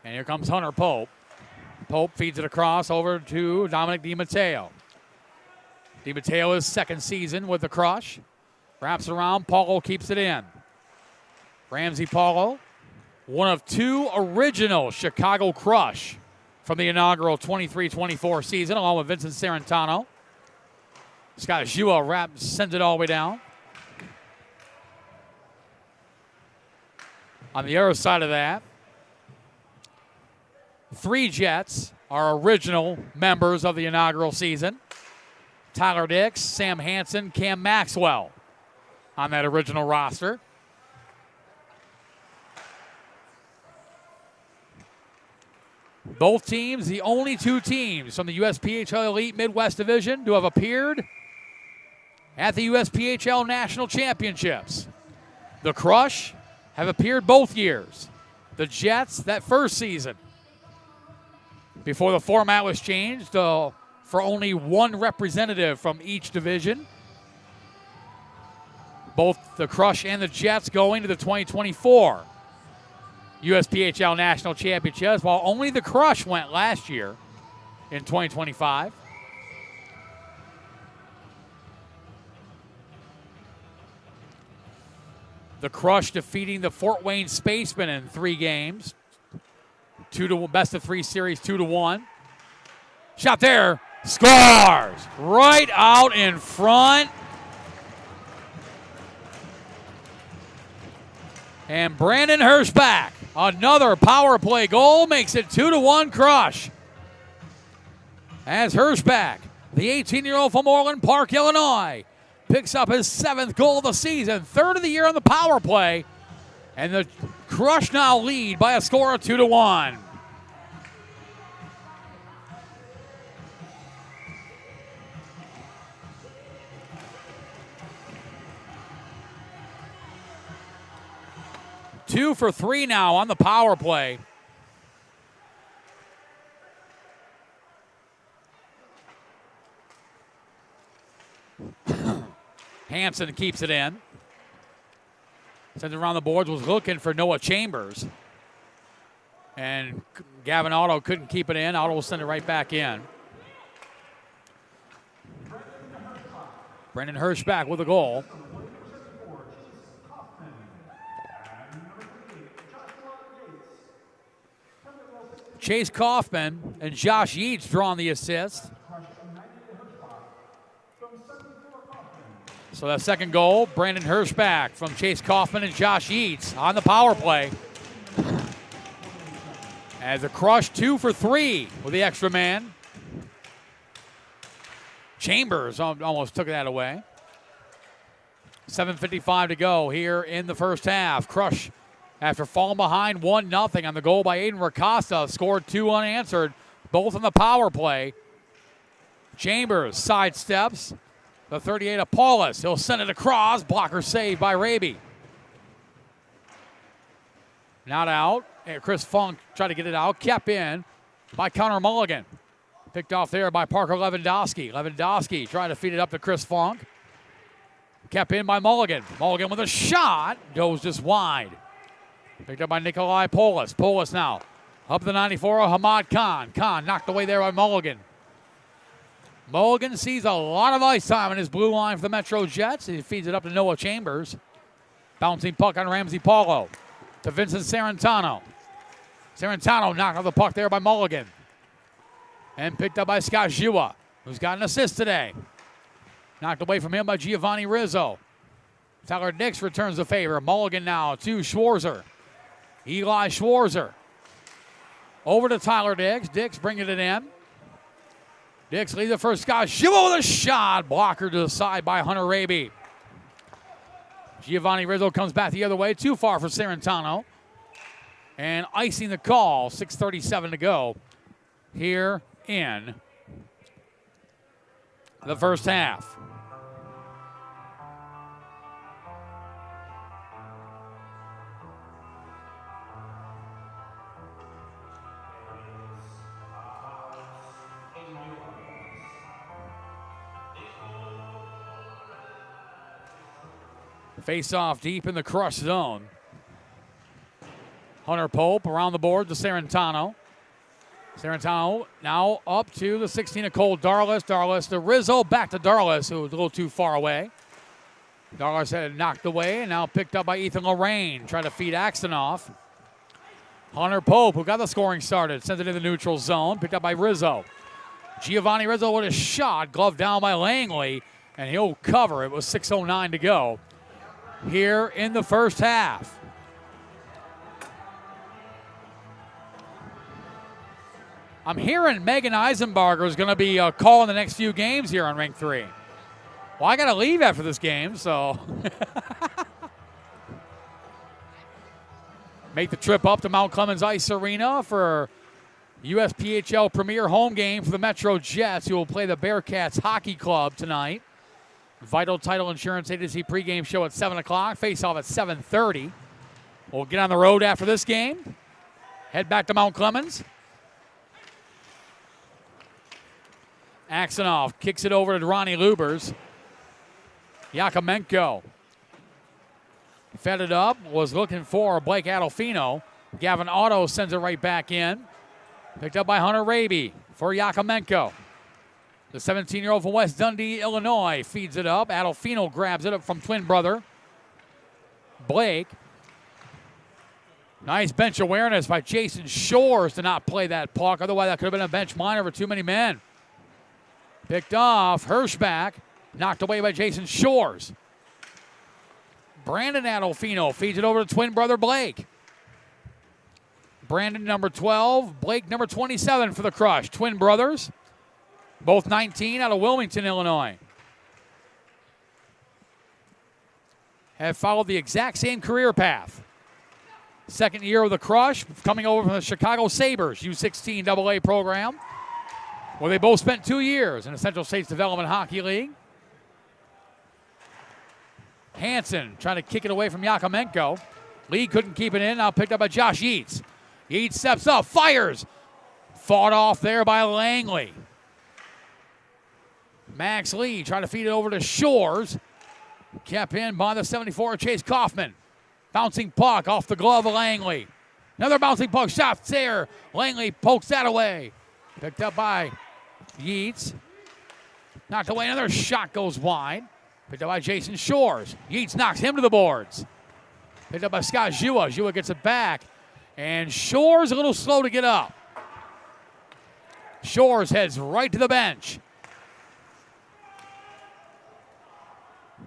And here comes Hunter Pope. Pope feeds it across over to Dominic DiMatteo. DiMatteo is second season with the Crush. Wraps around, Paulo keeps it in. Ramsey Paulo, one of two original Chicago Crush from the inaugural 23-24 season, along with Vincent Serrentano. Scott Jua sends it all the way down. On the other side of that, 3 Jets are original members of the inaugural season. Tyler Dix, Sam Hansen, Cam Maxwell on that original roster. Both teams, the only 2 teams from the USPHL Elite Midwest Division to have appeared at the USPHL National Championships. The Crush have appeared both years. The Jets, that first season, before the format was changed for only 1 representative from each division. Both the Crush and the Jets going to the 2024 USPHL National Championships, while only the Crush went last year in 2025. The Crush defeating the Fort Wayne Spacemen in 3 games. Best of 3 series, 2-1. Shot there, scores! Right out in front. And Brandon Hirschbach, another power play goal, makes it 2-1 Crush. As Hirschbach, the 18-year-old from Orland Park, Illinois, picks up his 7th goal of the season, 3rd of the year on the power play. And the Crush now lead by a score of 2-1. Two for 3 now on the power play. Hansen keeps it in. Sends it around the boards, was looking for Noah Chambers. And Gavin Otto couldn't keep it in. Otto will send it right back in. Brandon Hirschback with a goal. Chase Kaufman and Josh Yeats drawing the assist. So that second goal, Brandon Hirschback from Chase Kaufman and Josh Yeats on the power play. As a Crush 2 for 3 with the extra man. Chambers almost took that away. 7:55 to go here in the first half. Crush, after falling behind 1-0 on the goal by Aiden Ricasta, scored 2 unanswered, both on the power play. Chambers sidesteps. The 38 of Paulus. He'll send it across. Blocker saved by Raby. Not out. Chris Funk tried to get it out. Kept in by Connor Mulligan. Picked off there by Parker Lewandowski. Lewandowski trying to feed it up to Chris Funk. Kept in by Mulligan. Mulligan with a shot. Goes just wide. Picked up by Nikolai Polis. Polis now up the 94 of Hamad Khan. Khan knocked away there by Mulligan. Mulligan sees a lot of ice time in his blue line for the Metro Jets. He feeds it up to Noah Chambers. Bouncing puck on Ramsey Paulo to Vincent Sarantano. Sarantano knocked off the puck there by Mulligan. And picked up by Scott Jua, who's got an assist today. Knocked away from him by Giovanni Rizzo. Tyler Dix returns the favor. Mulligan now to Schwarzer. Eli Schwarzer. Over to Tyler Dix. Dix bringing it in. Dix leads it for Scott Jua with a shot. Blocker to the side by Hunter Raby. Giovanni Rizzo comes back the other way. Too far for Sarantano. And icing the call. 6:37 to go here in the first half. Face off deep in the Crush zone. Hunter Pope around the board to Sarantano. Sarantano now up to the 16 of Cole Darlis. Darlis to Rizzo, back to Darlis, who was a little too far away. Darlis had it knocked away and now picked up by Ethan Lorraine. Trying to feed Axton off. Hunter Pope, who got the scoring started, sends it in the neutral zone. Picked up by Rizzo. Giovanni Rizzo with a shot, gloved down by Langley, and he'll cover. It was 6:09 to go here in the first half. I'm hearing Megan Eisenbarger is going to be calling the next few games here on Ring 3. Well, I got to leave after this game, so. Make the trip up to Mount Clemens Ice Arena for USPHL Premier home game for the Metro Jets, who will play the Bearcats Hockey Club tonight. Vital Title Insurance Agency pregame show at 7 o'clock. Face-off at 7:30. We'll get on the road after this game. Head back to Mount Clemens. Axonoff kicks it over to Ronnie Lubers. Yakomenko fed it up, was looking for Blake Adolfino. Gavin Otto sends it right back in. Picked up by Hunter Raby for Yakomenko. The 17-year-old from West Dundee, Illinois, feeds it up. Adolfino grabs it up from twin brother Blake. Nice bench awareness by Jason Shores to not play that puck. Otherwise, that could have been a bench minor for too many men. Picked off, Hirschback, knocked away by Jason Shores. Brandon Adolfino feeds it over to twin brother Blake. Brandon, number 12, Blake, number 27 for the Crush. Twin brothers, both 19 out of Wilmington, Illinois. Have followed the exact same career path. Second year of the Crush, coming over from the Chicago Sabres U16 AA program, where they both spent 2 years in the Central States Development Hockey League. Hansen trying to kick it away from Yakomenko. Lee couldn't keep it in. Now picked up by Josh Yeats. Yeats steps up, fires. Fought off there by Langley. Max Lee trying to feed it over to Shores. Kept in by the 74 Chase Kaufman. Bouncing puck off the glove of Langley. Another bouncing puck shot there. Langley pokes that away. Picked up by Yeats. Knocked away. Another shot goes wide. Picked up by Jason Shores. Yeats knocks him to the boards. Picked up by Scott Jua. Jua gets it back. And Shores a little slow to get up. Shores heads right to the bench.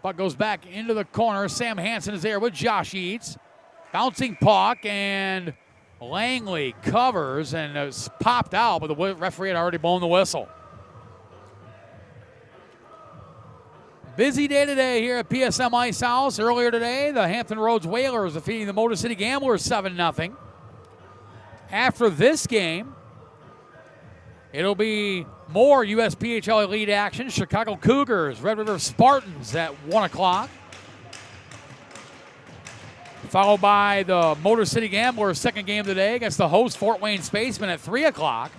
Puck goes back into the corner. Sam Hansen is there with Josh Yeats. Bouncing puck, and Langley covers and it's popped out, but the referee had already blown the whistle. Busy day today here at PSM Ice House. Earlier today, the Hampton Roads Whalers defeating the Motor City Gamblers 7-0. After this game, it'll be more USPHL Elite action. Chicago Cougars, Red River Spartans at 1 o'clock. Followed by the Motor City Gamblers' second game today against the host Fort Wayne Spacemen at 3 o'clock.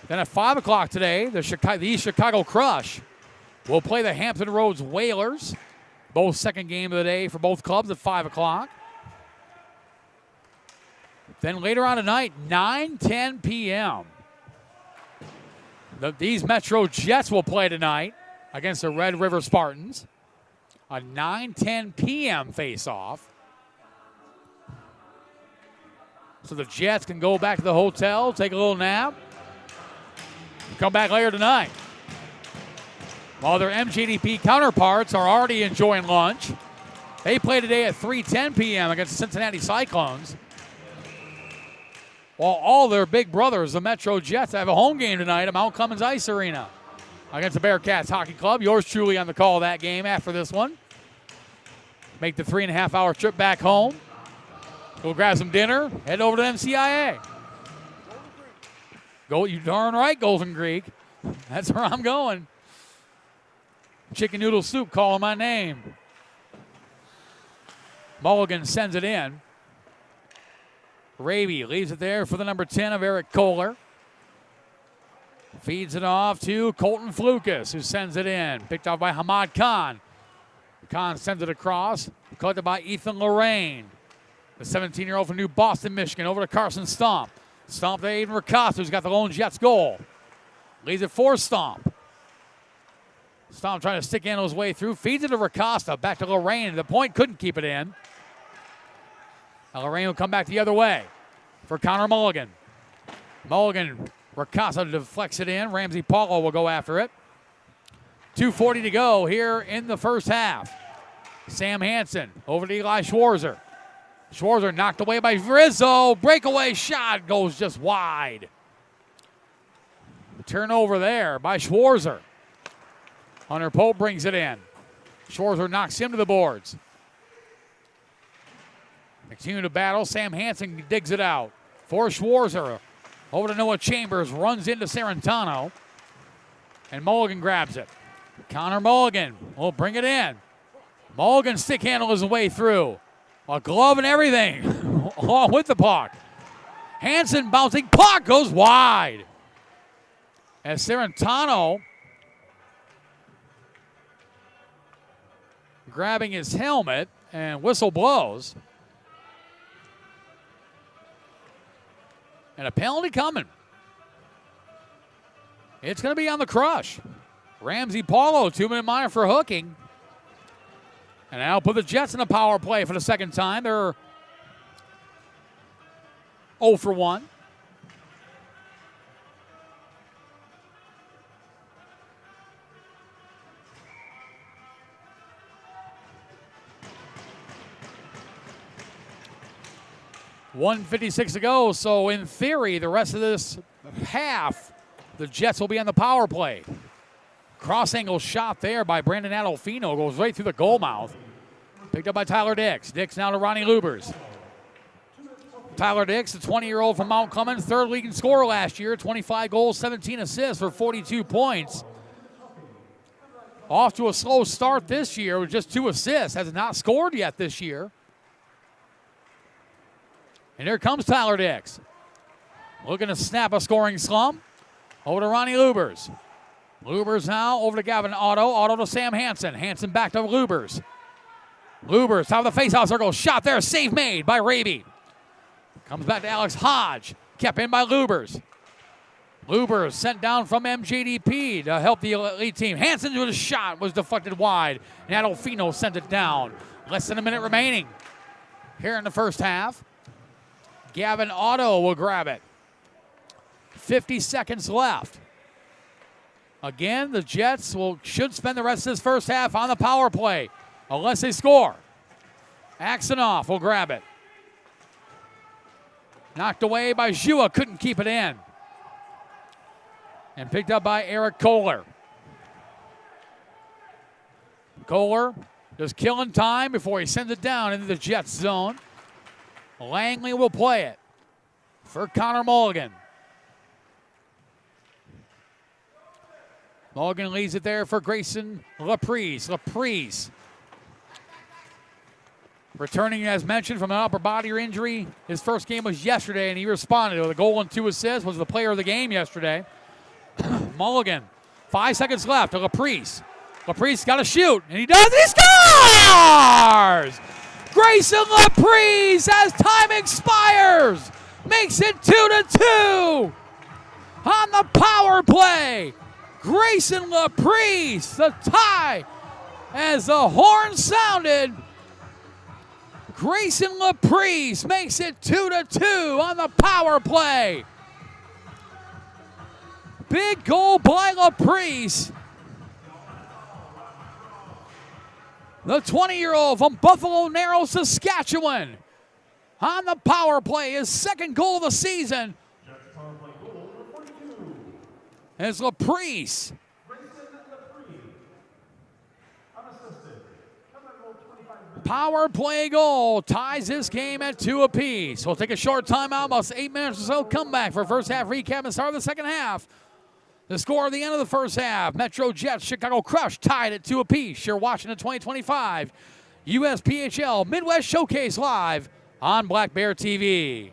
Then at 5 o'clock today, the Chicago Crush will play the Hampton Roads Whalers. Both second game of the day for both clubs at 5 o'clock. Then later on tonight, 9:10 p.m. These Metro Jets will play tonight against the Red River Spartans. A 9:10 p.m. face-off. So the Jets can go back to the hotel, take a little nap, come back later tonight. While their MJeliite counterparts are already enjoying lunch. They play today at 3:10 p.m. against the Cincinnati Cyclones. While all their big brothers, the Metro Jets, have a home game tonight at Mount Clemens Ice Arena against the Bearcats Hockey Club. Yours truly on the call of that game after this one. Make the 3.5-hour trip back home. Go grab some dinner, head over to MCIA. Go, you darn right, Golden Creek. That's where I'm going. Chicken noodle soup calling my name. Mulligan sends it in. Raby leaves it there for the number 10 of Eric Kohler. Feeds it off to Colton Flukas, who sends it in. Picked off by Hamad Khan. Khan sends it across. Collected by Ethan Lorraine. The 17-year-old from New Boston, Michigan, over to Carson Stomp. Stomp to Aiden Ricasta, who's got the lone Jets goal. Leaves it for Stomp. Stomp trying to stick handle his way through. Feeds it to Ricasta. Back to Lorraine. The point couldn't keep it in. Now Lorraine will come back the other way for Connor Mulligan. Mulligan, Ricasta deflects it in. Ramsey Paulo will go after it. 2:40 to go here in the first half. Sam Hansen over to Eli Schwarzer. Schwarzer knocked away by Rizzo. Breakaway shot goes just wide. Turnover there by Schwarzer. Hunter Pope brings it in. Schwarzer knocks him to the boards. Continue to battle. Sam Hansen digs it out for Schwarzer. Over to Noah Chambers. Runs into Sarantano. And Mulligan grabs it. Connor Mulligan will bring it in. Mulligan stick handle his way through. A glove and everything along with the puck. Hansen bouncing. Puck goes wide. As Sarantano grabbing his helmet and whistle blows. And a penalty coming. It's going to be on the Crush. Ramsey Paulo, 2-minute minor for hooking. And now put the Jets in the power play for the second time. They're 0 for 1. .156 to go, so in theory, the rest of this half, the Jets will be on the power play. Cross-angle shot there by Brandon Adolfino. Goes right through the goal mouth. Picked up by Tyler Dix. Dix now to Ronnie Lubers. Tyler Dix, the 20-year-old from Mount Clemens, third leading scorer last year. 25 goals, 17 assists for 42 points. Off to a slow start this year with just 2 assists. Has not scored yet this year. And here comes Tyler Dix. Looking to snap a scoring slump. Over to Ronnie Lubers. Lubers now over to Gavin Otto. Otto to Sam Hansen. Hansen back to Lubers. Lubers top of the faceoff circle. Shot there. Save made by Raby. Comes back to Alex Hodge. Kept in by Lubers. Luber sent down from MJDP to help the elite team. Hansen with a shot was deflected wide, and Adolfino sent it down. Less than a minute remaining here in the first half. Gavin Otto will grab it. 50 seconds left. Again, the Jets should spend the rest of this first half on the power play, unless they score. Axonoff will grab it. Knocked away by Jua, couldn't keep it in. And picked up by Eric Kohler. Kohler just killing time before he sends it down into the Jets zone. Langley will play it for Connor Mulligan. Mulligan leaves it there for Grayson Laprise. Laprise, returning, as mentioned, from an upper body injury. His first game was yesterday, and he responded with a goal and 2 assists, was the player of the game yesterday. Mulligan, 5 seconds left to Laprise. Laprise got to shoot, and he does, and he scores! Grayson Laprise, as time expires, makes it 2-2 on the power play. Grayson Laprise, the tie, as the horn sounded. Grayson Laprise makes it 2-2 on the power play. Big goal by Laprise. The 20-year-old from Buffalo Narrows, Saskatchewan, on the power play, his second goal of the season. As Laprise power play goal ties this game at 2 apiece. We'll take a short timeout, about 8 minutes or so. Come back for first half recap and start of the second half. The score at the end of the first half: Metro Jets, Chicago Crush tied at 2 apiece. You're watching the 2025 USPHL Midwest Showcase live on Black Bear TV.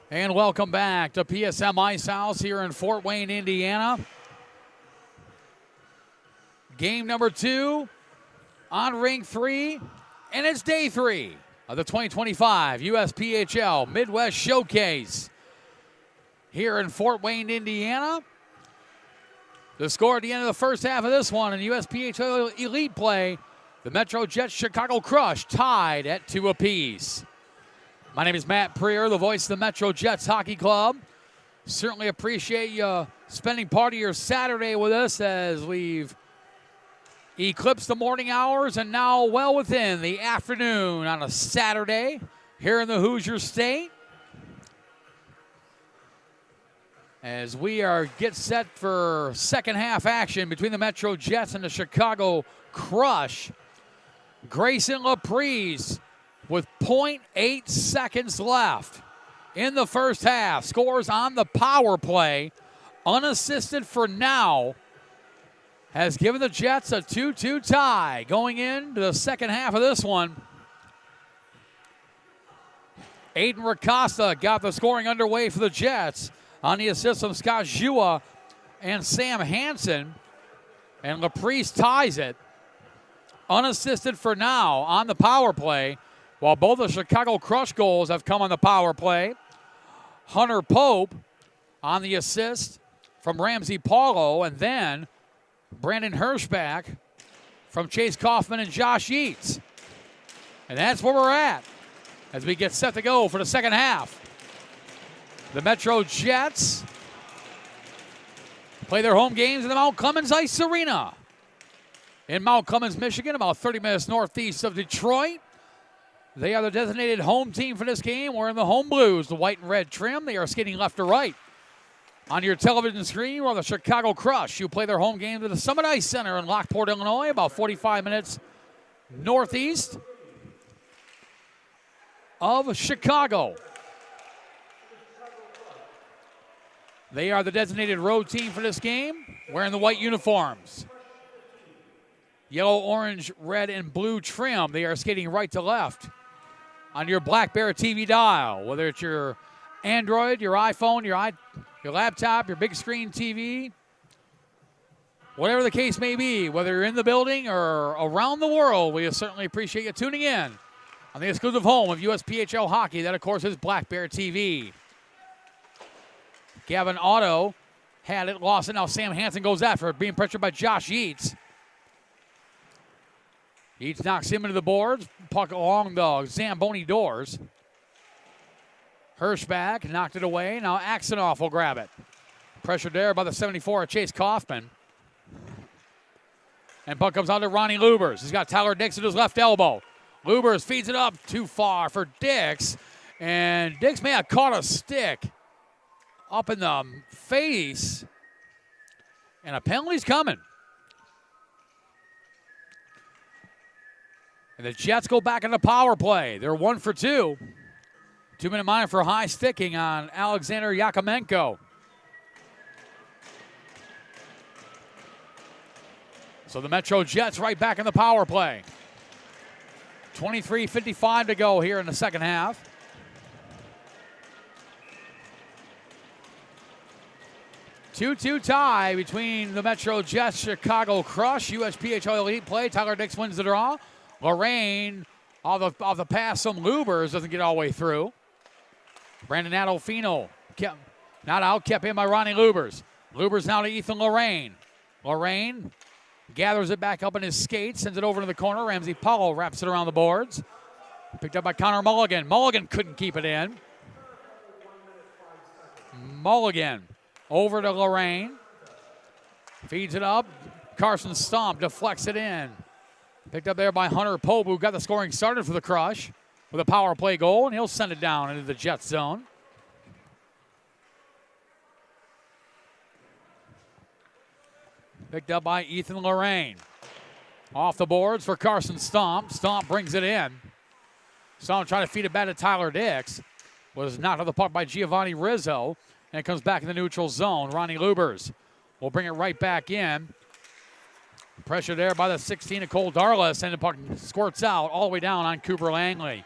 And welcome back to PSM Ice House here in Fort Wayne, Indiana. Game number 2 on Ring 3, and it's day 3 of the 2025 USPHL Midwest Showcase here in Fort Wayne, Indiana. The score at the end of the first half of this one in USPHL Elite play, the Metro Jets Chicago Crush tied at 2 apiece. My name is Matt Preer, the voice of the Metro Jets Hockey Club. Certainly appreciate you spending part of your Saturday with us as we've eclipsed the morning hours and now well within the afternoon on a Saturday here in the Hoosier State. As we get set for second half action between the Metro Jets and the Chicago Crush. Grayson Laprise with 0.8 seconds left in the first half. Scores on the power play, unassisted for now, has given the Jets a 2-2 tie going into the second half of this one. Aiden Ricasta got the scoring underway for the Jets on the assist from Scott Jua and Sam Hansen, and Laprise ties it. Unassisted for now on the power play, while both the Chicago Crush goals have come on the power play. Hunter Pope on the assist from Ramsey Paulo, and then Brandon Hirschbach from Chase Kaufman and Josh Yeats. And that's where we're at as we get set to go for the second half. The Metro Jets play their home games in the Mount Clemens Ice Arena in Mount Clemens, Michigan, about 30 minutes northeast of Detroit. They are the designated home team for this game. We're in the home blues, the white and red trim. They are skating left to right. On your television screen, we're the Chicago Crush. You play their home games at the Summit Ice Center in Lockport, Illinois, about 45 minutes northeast of Chicago. They are the designated road team for this game, wearing the white uniforms. Yellow, orange, red, and blue trim. They are skating right to left on your Black Bear TV dial, whether it's your Android, your iPhone, your laptop, your big screen TV, whatever the case may be, whether you're in the building or around the world, we certainly appreciate you tuning in on the exclusive home of USPHL hockey. That, of course, is Black Bear TV. Gavin Otto had it, lost it. Now Sam Hansen goes after it, being pressured by Josh Yeats. Yeats knocks him into the boards. Puck along the Zamboni doors. Hirschbach knocked it away. Now Axenoff will grab it. Pressured there by the 74 of Chase Kaufman. And puck comes out to Ronnie Lubers. He's got Tyler Dix at his left elbow. Lubers feeds it up too far for Dix. And Dix may have caught a stick up in the face. And a penalty's coming. And the Jets go back into power play. They're 1 for 2. 2-minute minor for high sticking on Alexander Yakomenko. So the Metro Jets right back in the power play. 23:55 to go here in the second half. Two-two tie between the Metro Jets, Chicago Crush, USPHL Elite play. Tyler Dix wins the draw. Lorraine, off the pass from Lubers, doesn't get all the way through. Brandon Adolfino, not out, kept in by Ronnie Lubers. Lubers now to Ethan Lorraine. Lorraine gathers it back up in his skates, sends it over to the corner. Ramsey Paulo wraps it around the boards. Picked up by Connor Mulligan. Mulligan couldn't keep it in. Mulligan over to Lorraine. Feeds it up. Carson Stomp deflects it in. Picked up there by Hunter Pope, who got the scoring started for the Crush with a power play goal, and he'll send it down into the Jets zone. Picked up by Ethan Lorraine. Off the boards for Carson Stomp. Stomp brings it in. Stomp trying to feed it back to Tyler Dix. Was knocked off the puck by Giovanni Rizzo, and it comes back in the neutral zone. Ronnie Lubers will bring it right back in. Pressure there by the 16 of Cole Darlis, and the puck squirts out all the way down on Cooper Langley.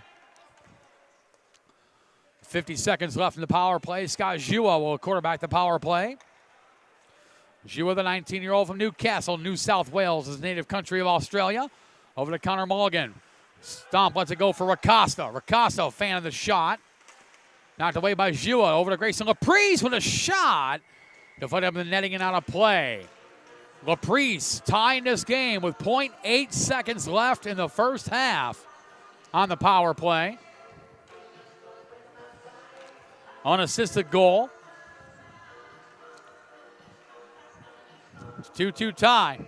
50 seconds left in the power play. Scott Jua will quarterback the power play. Jua, the 19-year-old from Newcastle, New South Wales, his native country of Australia. Over to Connor Mulligan. Stomp lets it go for Racosta. Racosta, fan of the shot. Knocked away by Jua. Over to Grayson Laprise with a shot. To fight up in the netting and out of play. Laprise tying this game with 0.8 seconds left in the first half on the power play. Unassisted goal. 2-2 tie.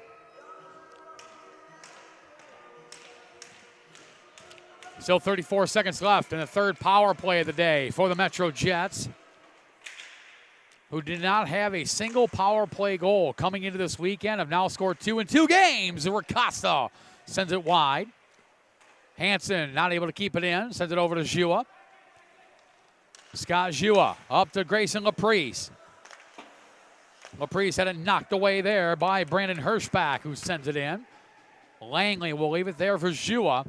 Still 34 seconds left in the third power play of the day for the Metro Jets, who did not have a single power play goal coming into this weekend, have now scored 2 in 2 games. Racosta sends it wide. Hansen not able to keep it in, sends it over to Jua. Scott Jua up to Grayson Laprise. Laprise had it knocked away there by Brandon Hirschbach, who sends it in. Langley will leave it there for Jua.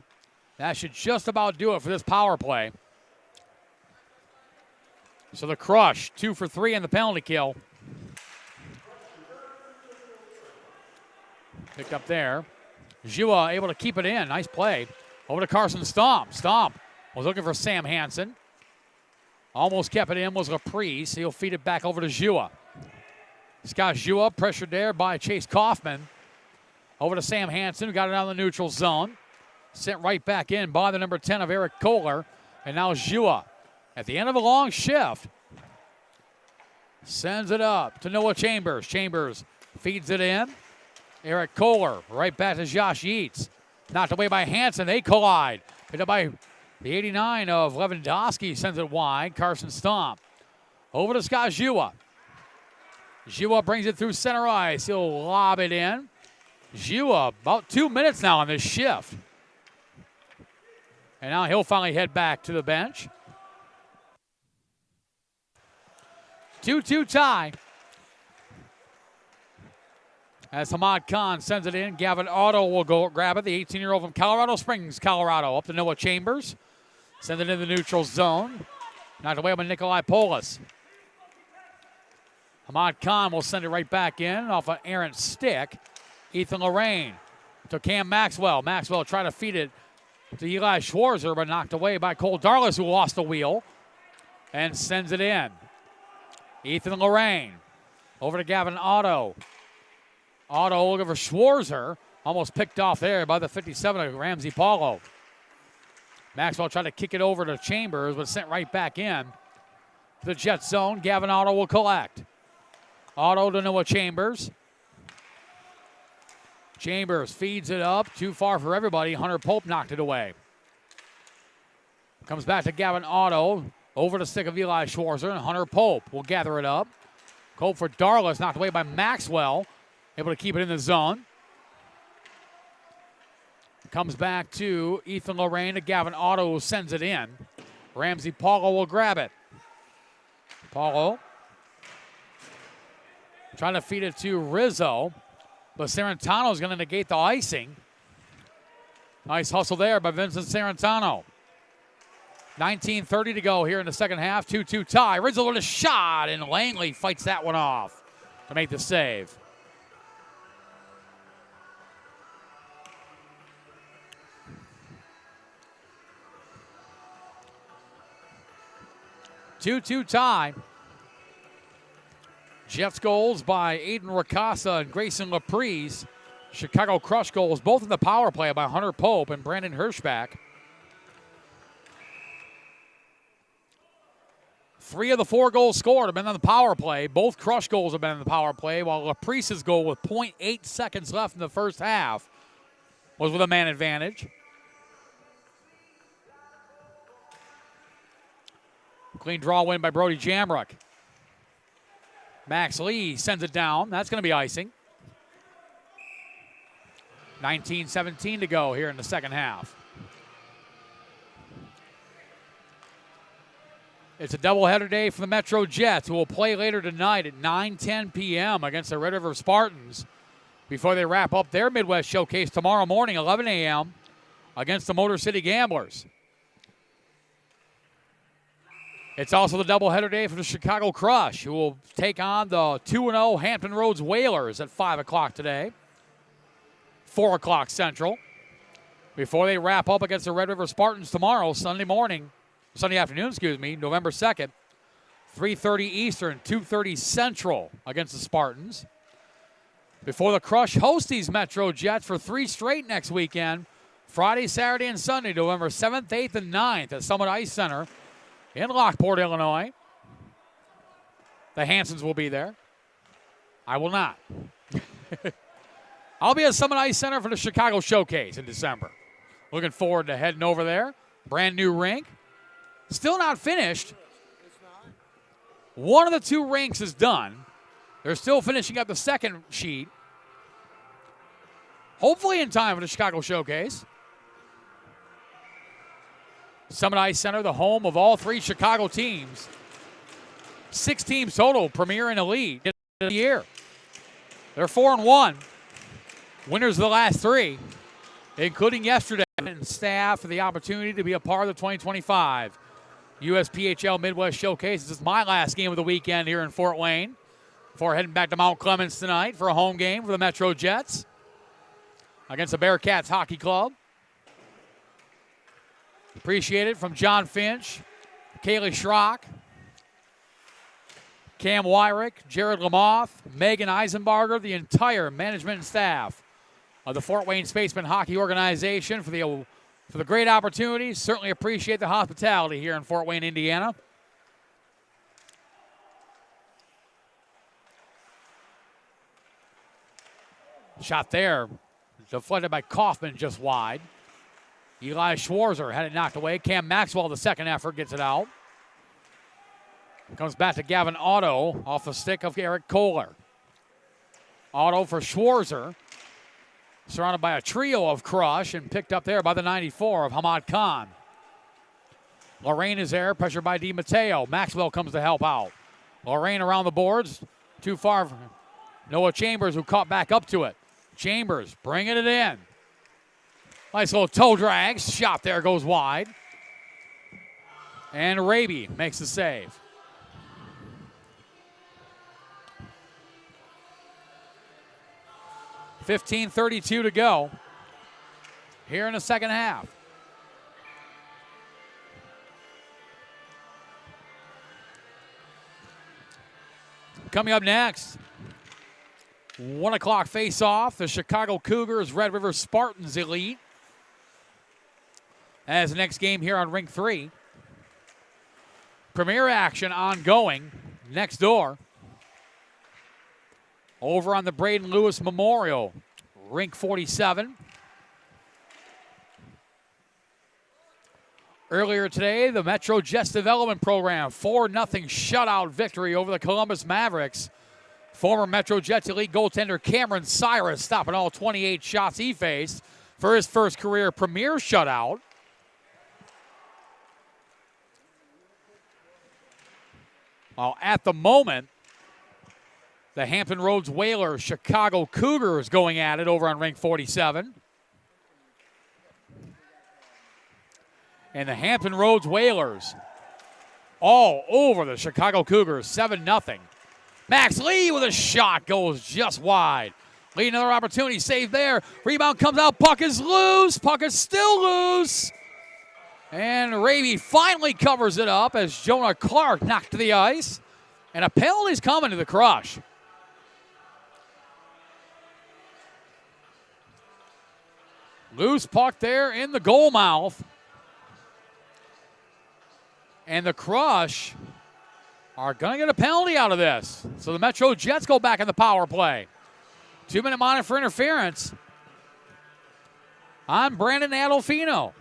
That should just about do it for this power play. So the Crush, 2 for 3 in the penalty kill. Picked up there. Jua able to keep it in. Nice play. Over to Carson Stomp. Stomp was looking for Sam Hansen. Almost kept it in was Laprise. He'll feed it back over to Jua. Scott Jua pressured there by Chase Kaufman. Over to Sam Hansen, who got it out of the neutral zone. Sent right back in by the number 10 of Eric Kohler. And now Jua, at the end of a long shift, sends it up to Noah Chambers. Chambers feeds it in. Eric Kohler right back to Josh Yeats. Knocked away by Hansen. They collide. Picked up by the 89 of Lewandowski. Sends it wide. Carson Stomp. Over to Scott Jua. Jua brings it through center ice. He'll lob it in. Jua, about 2 minutes now on this shift. And now he'll finally head back to the bench. 2-2 tie. As Hamad Khan sends it in, Gavin Otto will go grab it. The 18-year-old from Colorado Springs, Colorado. Up to Noah Chambers. Send it in the neutral zone. Knocked away by Nikolai Polis. Hamad Khan will send it right back in off an errant stick. Ethan Lorraine to Cam Maxwell. Maxwell tried to feed it to Eli Schwarzer, but knocked away by Cole Darlis, who lost the wheel and sends it in. Ethan Lorraine over to Gavin Otto. Otto looking for Schwarzer. Almost picked off there by the 57 of Ramsey Paulo. Maxwell tried to kick it over to Chambers, but sent right back in to the Jet zone. Gavin Otto will collect. Otto to Noah Chambers. Chambers feeds it up. Too far for everybody. Hunter Pope knocked it away. Comes back to Gavin Otto. Over the stick of Eli Schwarzer, and Hunter Pope will gather it up. Pope for Darlis, knocked away by Maxwell. Able to keep it in the zone. Comes back to Ethan Lorraine to Gavin Otto, who sends it in. Ramsey Paulo will grab it. Paulo trying to feed it to Rizzo, but Sarantano is going to negate the icing. Nice hustle there by Vincent Sarantano. 19:30 to go here in the second half. 2-2 tie. Rizzo with a shot, and Langley fights that one off to make the save. Two-two tie. Jets goals by Aiden Rakasa and Grayson Laprise. Chicago Crush goals, both in the power play by Hunter Pope and Brandon Hirschbach. 3 of the 4 goals scored have been on the power play. Both Crush goals have been in the power play, while Laprise's goal with 0.8 seconds left in the first half was with a man advantage. Clean draw win by Brody Jamrock. Max Lee sends it down. That's going to be icing. 19:17 to go here in the second half. It's a doubleheader day for the Metro Jets, who will play later tonight at 9:10 p.m. against the Red River Spartans before they wrap up their Midwest Showcase tomorrow morning, 11 a.m., against the Motor City Gamblers. It's also the doubleheader day for the Chicago Crush, who will take on the 2-0 Hampton Roads Whalers at 5 o'clock today, 4 o'clock Central, before they wrap up against the Red River Spartans tomorrow, Sunday afternoon, November 2nd, 3:30 Eastern, 2:30 Central against the Spartans. Before the Crush host these Metro Jets for 3 straight next weekend, Friday, Saturday, and Sunday, November 7th, 8th, and 9th at Summit Ice Center in Lockport, Illinois. The Hansons will be there. I will not. I'll be at Summit Ice Center for the Chicago Showcase in December. Looking forward to heading over there. Brand new rink. Still not finished. One of the 2 rinks is done. They're still finishing up the second sheet. Hopefully in time for the Chicago Showcase. Summit Ice Center, the home of all 3 Chicago teams. 6 teams total, Premier and Elite, in the year. They're 4-1. Winners of the last 3, including yesterday. And staff for the opportunity to be a part of the 2025 USPHL Midwest Showcase. This is my last game of the weekend here in Fort Wayne before heading back to Mount Clemens tonight for a home game for the Metro Jets against the Bearcats Hockey Club. Appreciate it from John Finch, Kaylee Schrock, Cam Wyrick, Jared Lamoth, Megan Eisenbarger, the entire management and staff of the Fort Wayne Spaceman Hockey Organization for the great opportunity. Certainly appreciate the hospitality here in Fort Wayne, Indiana. Shot there, deflected by Kaufman just wide. Eli Schwarzer had it knocked away. Cam Maxwell, the second effort, gets it out. Comes back to Gavin Otto off the stick of Eric Kohler. Otto for Schwarzer. Surrounded by a trio of Crush and picked up there by the 94 of Hamad Khan. Lorraine is there, pressured by Di Matteo. Maxwell comes to help out. Lorraine around the boards. Too far for Noah Chambers, who caught back up to it. Chambers bringing it in. Nice little toe drag. Shot there goes wide. And Raby makes the save. .32 to go here in the second half. Coming up next, 1 o'clock face-off, the Chicago Cougars, Red River Spartans Elite. As the next game here on Rink 3. Premier action ongoing next door. Over on the Braden Lewis Memorial, Rink 47. Earlier today, the Metro Jets Development Program, 4-0 shutout victory over the Columbus Mavericks. Former Metro Jets elite goaltender Cameron Cyrus stopping all 28 shots he faced for his first career Premier shutout. While at the moment, the Hampton Roads Whalers, Chicago Cougars going at it over on Rink 47. And the Hampton Roads Whalers all over the Chicago Cougars, 7-0. Max Lee with a shot goes just wide. Lee another opportunity, save there. Rebound comes out, puck is loose. Puck is still loose. And Raby finally covers it up as Jonah Clark knocked to the ice. And a penalty's coming to the Crush. Loose puck there in the goal mouth. And the Crush are going to get a penalty out of this. So the Metro Jets go back in the power play. 2-minute monitor for interference on Brandon Adolfino.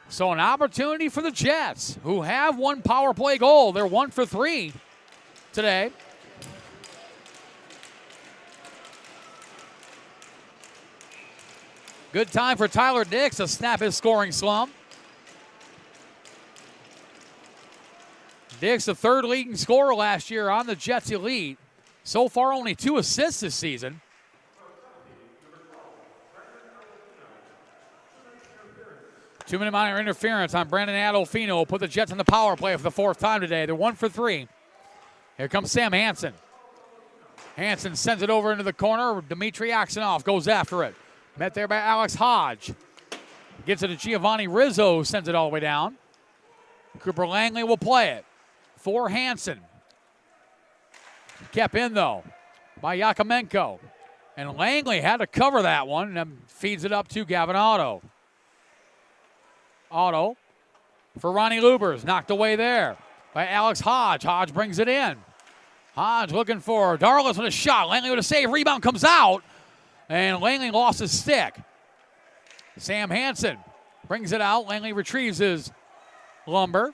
So an opportunity for the Jets, who have one power play goal. They're 1 for 3 today. Good time for Tyler Dix to snap his scoring slump. Dix, the third leading scorer last year on the Jets Elite. So far, only 2 assists this season. 2-minute minor interference on Brandon Adolfino. Put the Jets on the power play for the 4th time today. They're 1 for 3. Here comes Sam Hansen. Hansen sends it over into the corner. Dmitry Aksanov goes after it. Met there by Alex Hodge. Gets it to Giovanni Rizzo, sends it all the way down. Cooper Langley will play it for Hansen. Kept in, though, by Yakomenko. And Langley had to cover that one and then feeds it up to Gavin Otto. Otto for Ronnie Lubers, knocked away there by Alex Hodge. Hodge brings it in. Hodge looking for Darlis with a shot. Langley with a save. Rebound comes out. And Langley lost his stick. Sam Hansen brings it out. Langley retrieves his lumber.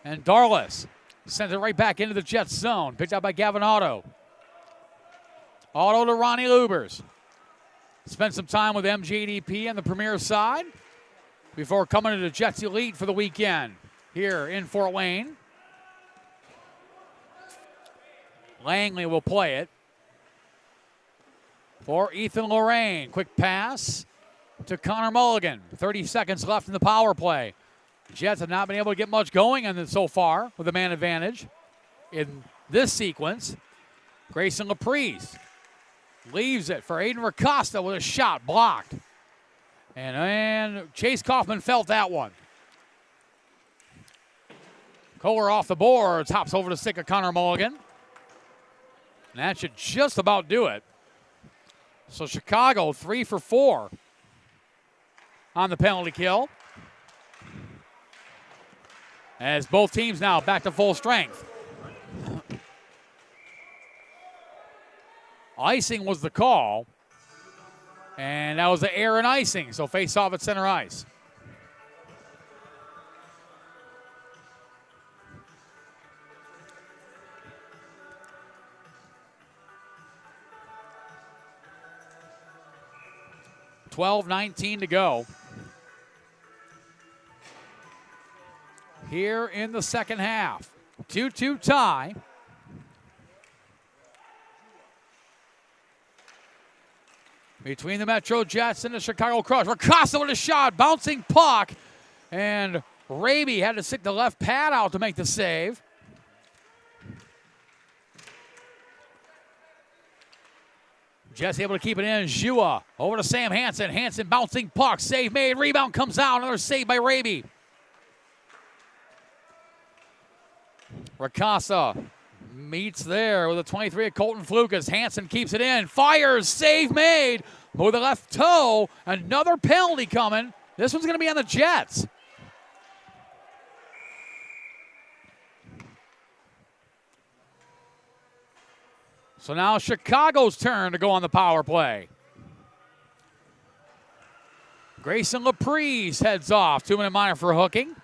And Darlis sends it right back into the Jets zone. Picked up by Gavin Otto. Otto to Ronnie Lubers. Spent some time with MJeliite on the Premier side before coming to the Jets Elite for the weekend here in Fort Wayne. Langley will play it for Ethan Lorraine. Quick pass to Connor Mulligan. 30 seconds left in the power play. Jets have not been able to get much going on it so far with a man advantage in this sequence. Grayson Laprise leaves it for Aiden Ricosta with a shot blocked. And Chase Kaufman felt that one. Kohler off the boards, hops over the stick of Connor Mulligan. And that should just about do it. So Chicago 3 for 4 on the penalty kill. As both teams now back to full strength. Icing was the call. And that was the error in icing. So face off at center ice. $12:19 to go here in the second half. 2-2 tie. Between the Metro Jets and the Chicago Crush. Ricosta with a shot, bouncing puck. And Raby had to stick the left pad out to make the save. Jets able to keep it in. Jua over to Sam Hansen. Hansen bouncing puck. Save made. Rebound comes out. Another save by Raby. Ricosta meets there with a 23 of Colton Flukas. Hansen keeps it in. Fires. Save made. With the left toe. Another penalty coming. This one's going to be on the Jets. So now Chicago's turn to go on the power play. Grayson Laprise heads off. 2-minute minor for hooking.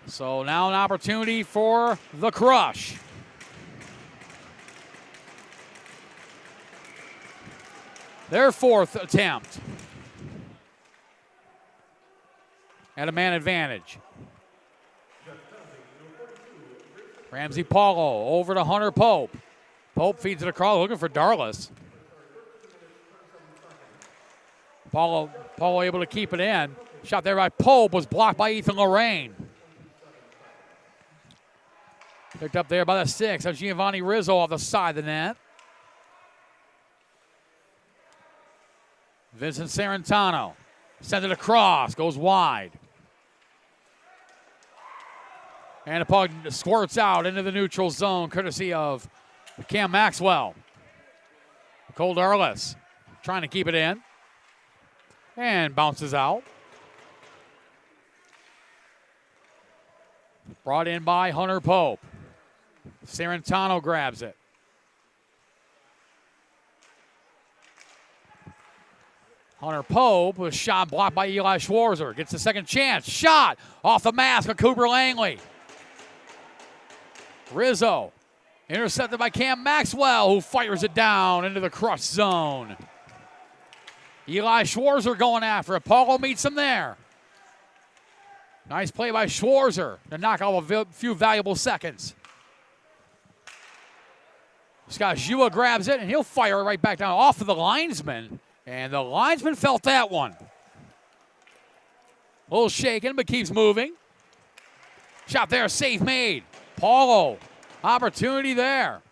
So now an opportunity for the Crush. Their 4th attempt at a man advantage. Ramsey Paulo over to Hunter Pope. Pope feeds it across, looking for Darlis. Paulo able to keep it in. Shot there by Pope was blocked by Ethan Lorraine. Picked up there by the 6 of Giovanni Rizzo off the side of the net. Vincent Sarantano sends it across, goes wide. And the puck squirts out into the neutral zone, courtesy of Cam Maxwell. Cole Darlis trying to keep it in. And bounces out. Brought in by Hunter Pope. Sarantano grabs it. Hunter Pope was shot blocked by Eli Schwarzer. Gets a second chance. Shot off the mask of Cooper Langley. Rizzo intercepted by Cam Maxwell, who fires it down into the crush zone. Eli Schwarzer going after it. Paulo meets him there. Nice play by Schwarzer to knock off a few valuable seconds. Scott Jua grabs it, and he'll fire it right back down off of the linesman. And the linesman felt that one. A little shaken, but keeps moving. Shot there, save made. Paulo, opportunity there.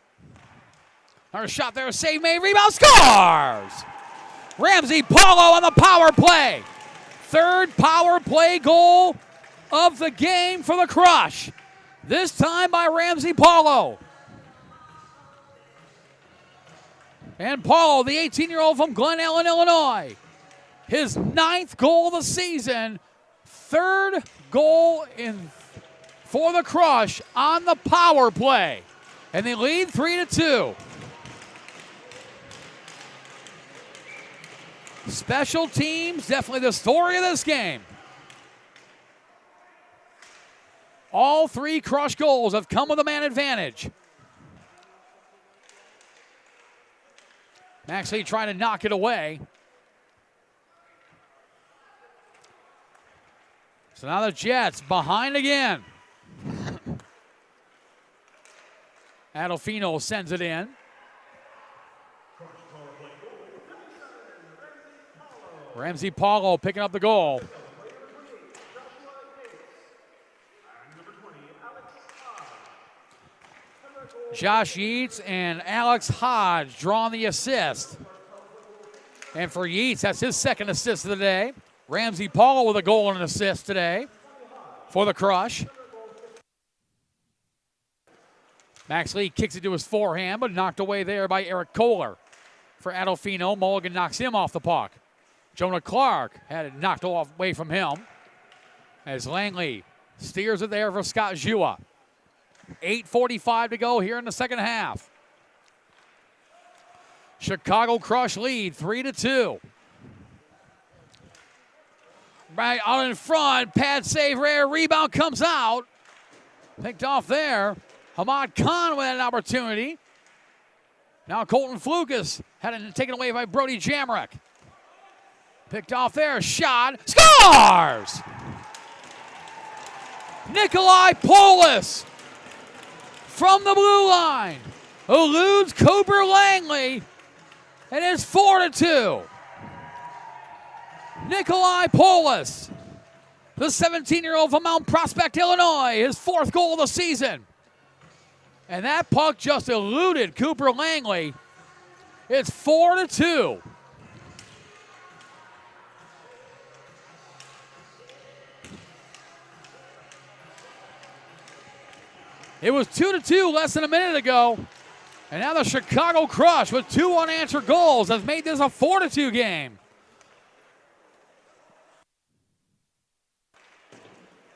Another shot there, save made, rebound, scores! Ramsey Paulo on the power play. Third power play goal of the game for the Crush. This time by Ramsey Paulo. And Paulo, the 18-year-old from Glen Ellen, Illinois. His 9th goal of the season. Third goal for the Crush on the power play. And they lead 3-2. Special teams, definitely the story of this game. All 3 Crush goals have come with a man advantage. Maxley trying to knock it away. So now the Jets behind again. Adolfino sends it in. Ramsey Paulo picking up the goal. Josh Yeats and Alex Hodge drawing the assist. And for Yeats, that's his 2nd assist of the day. Ramsey Paulo with a goal and an assist today for the Crush. Max Lee kicks it to his forehand, but knocked away there by Eric Kohler. For Adolfino, Mulligan knocks him off the puck. Jonah Clark had it knocked away from him as Langley steers it there for Scott Jua. 8:45 to go here in the second half. Chicago Crush lead 3-2. Right out in front, pad save, rare rebound comes out. Picked off there. Hamad Khan with an opportunity. Now Colton Flukas had it taken away by Brody Jamrick. Picked off there, shot, scores! Nikolai Polis from the blue line eludes Cooper Langley, and it's 4-2. Nikolai Polis, the 17-year-old from Mount Prospect, Illinois, his 4th goal of the season. And that puck just eluded Cooper Langley. It's 4-2. It was 2-2 less than a minute ago. And now the Chicago Crush with 2 unanswered goals has made this a 4-2 game.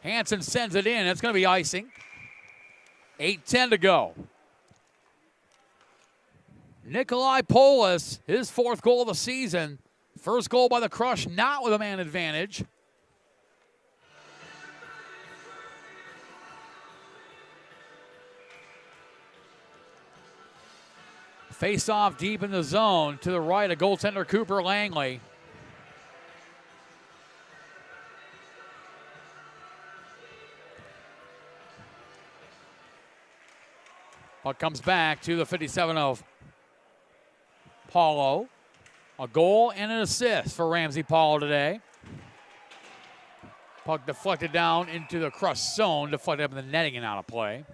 Hansen sends it in. It's going to be icing. 8:10 to go. Nikolai Polis, his 4th goal of the season. First goal by the Crush, not with a man advantage. Face off deep in the zone to the right of goaltender Cooper Langley. Puck comes back to the 57 of Paulo. A goal and an assist for Ramsey Paulo today. Puck deflected down into the Crush zone, deflected up in the netting and out of play.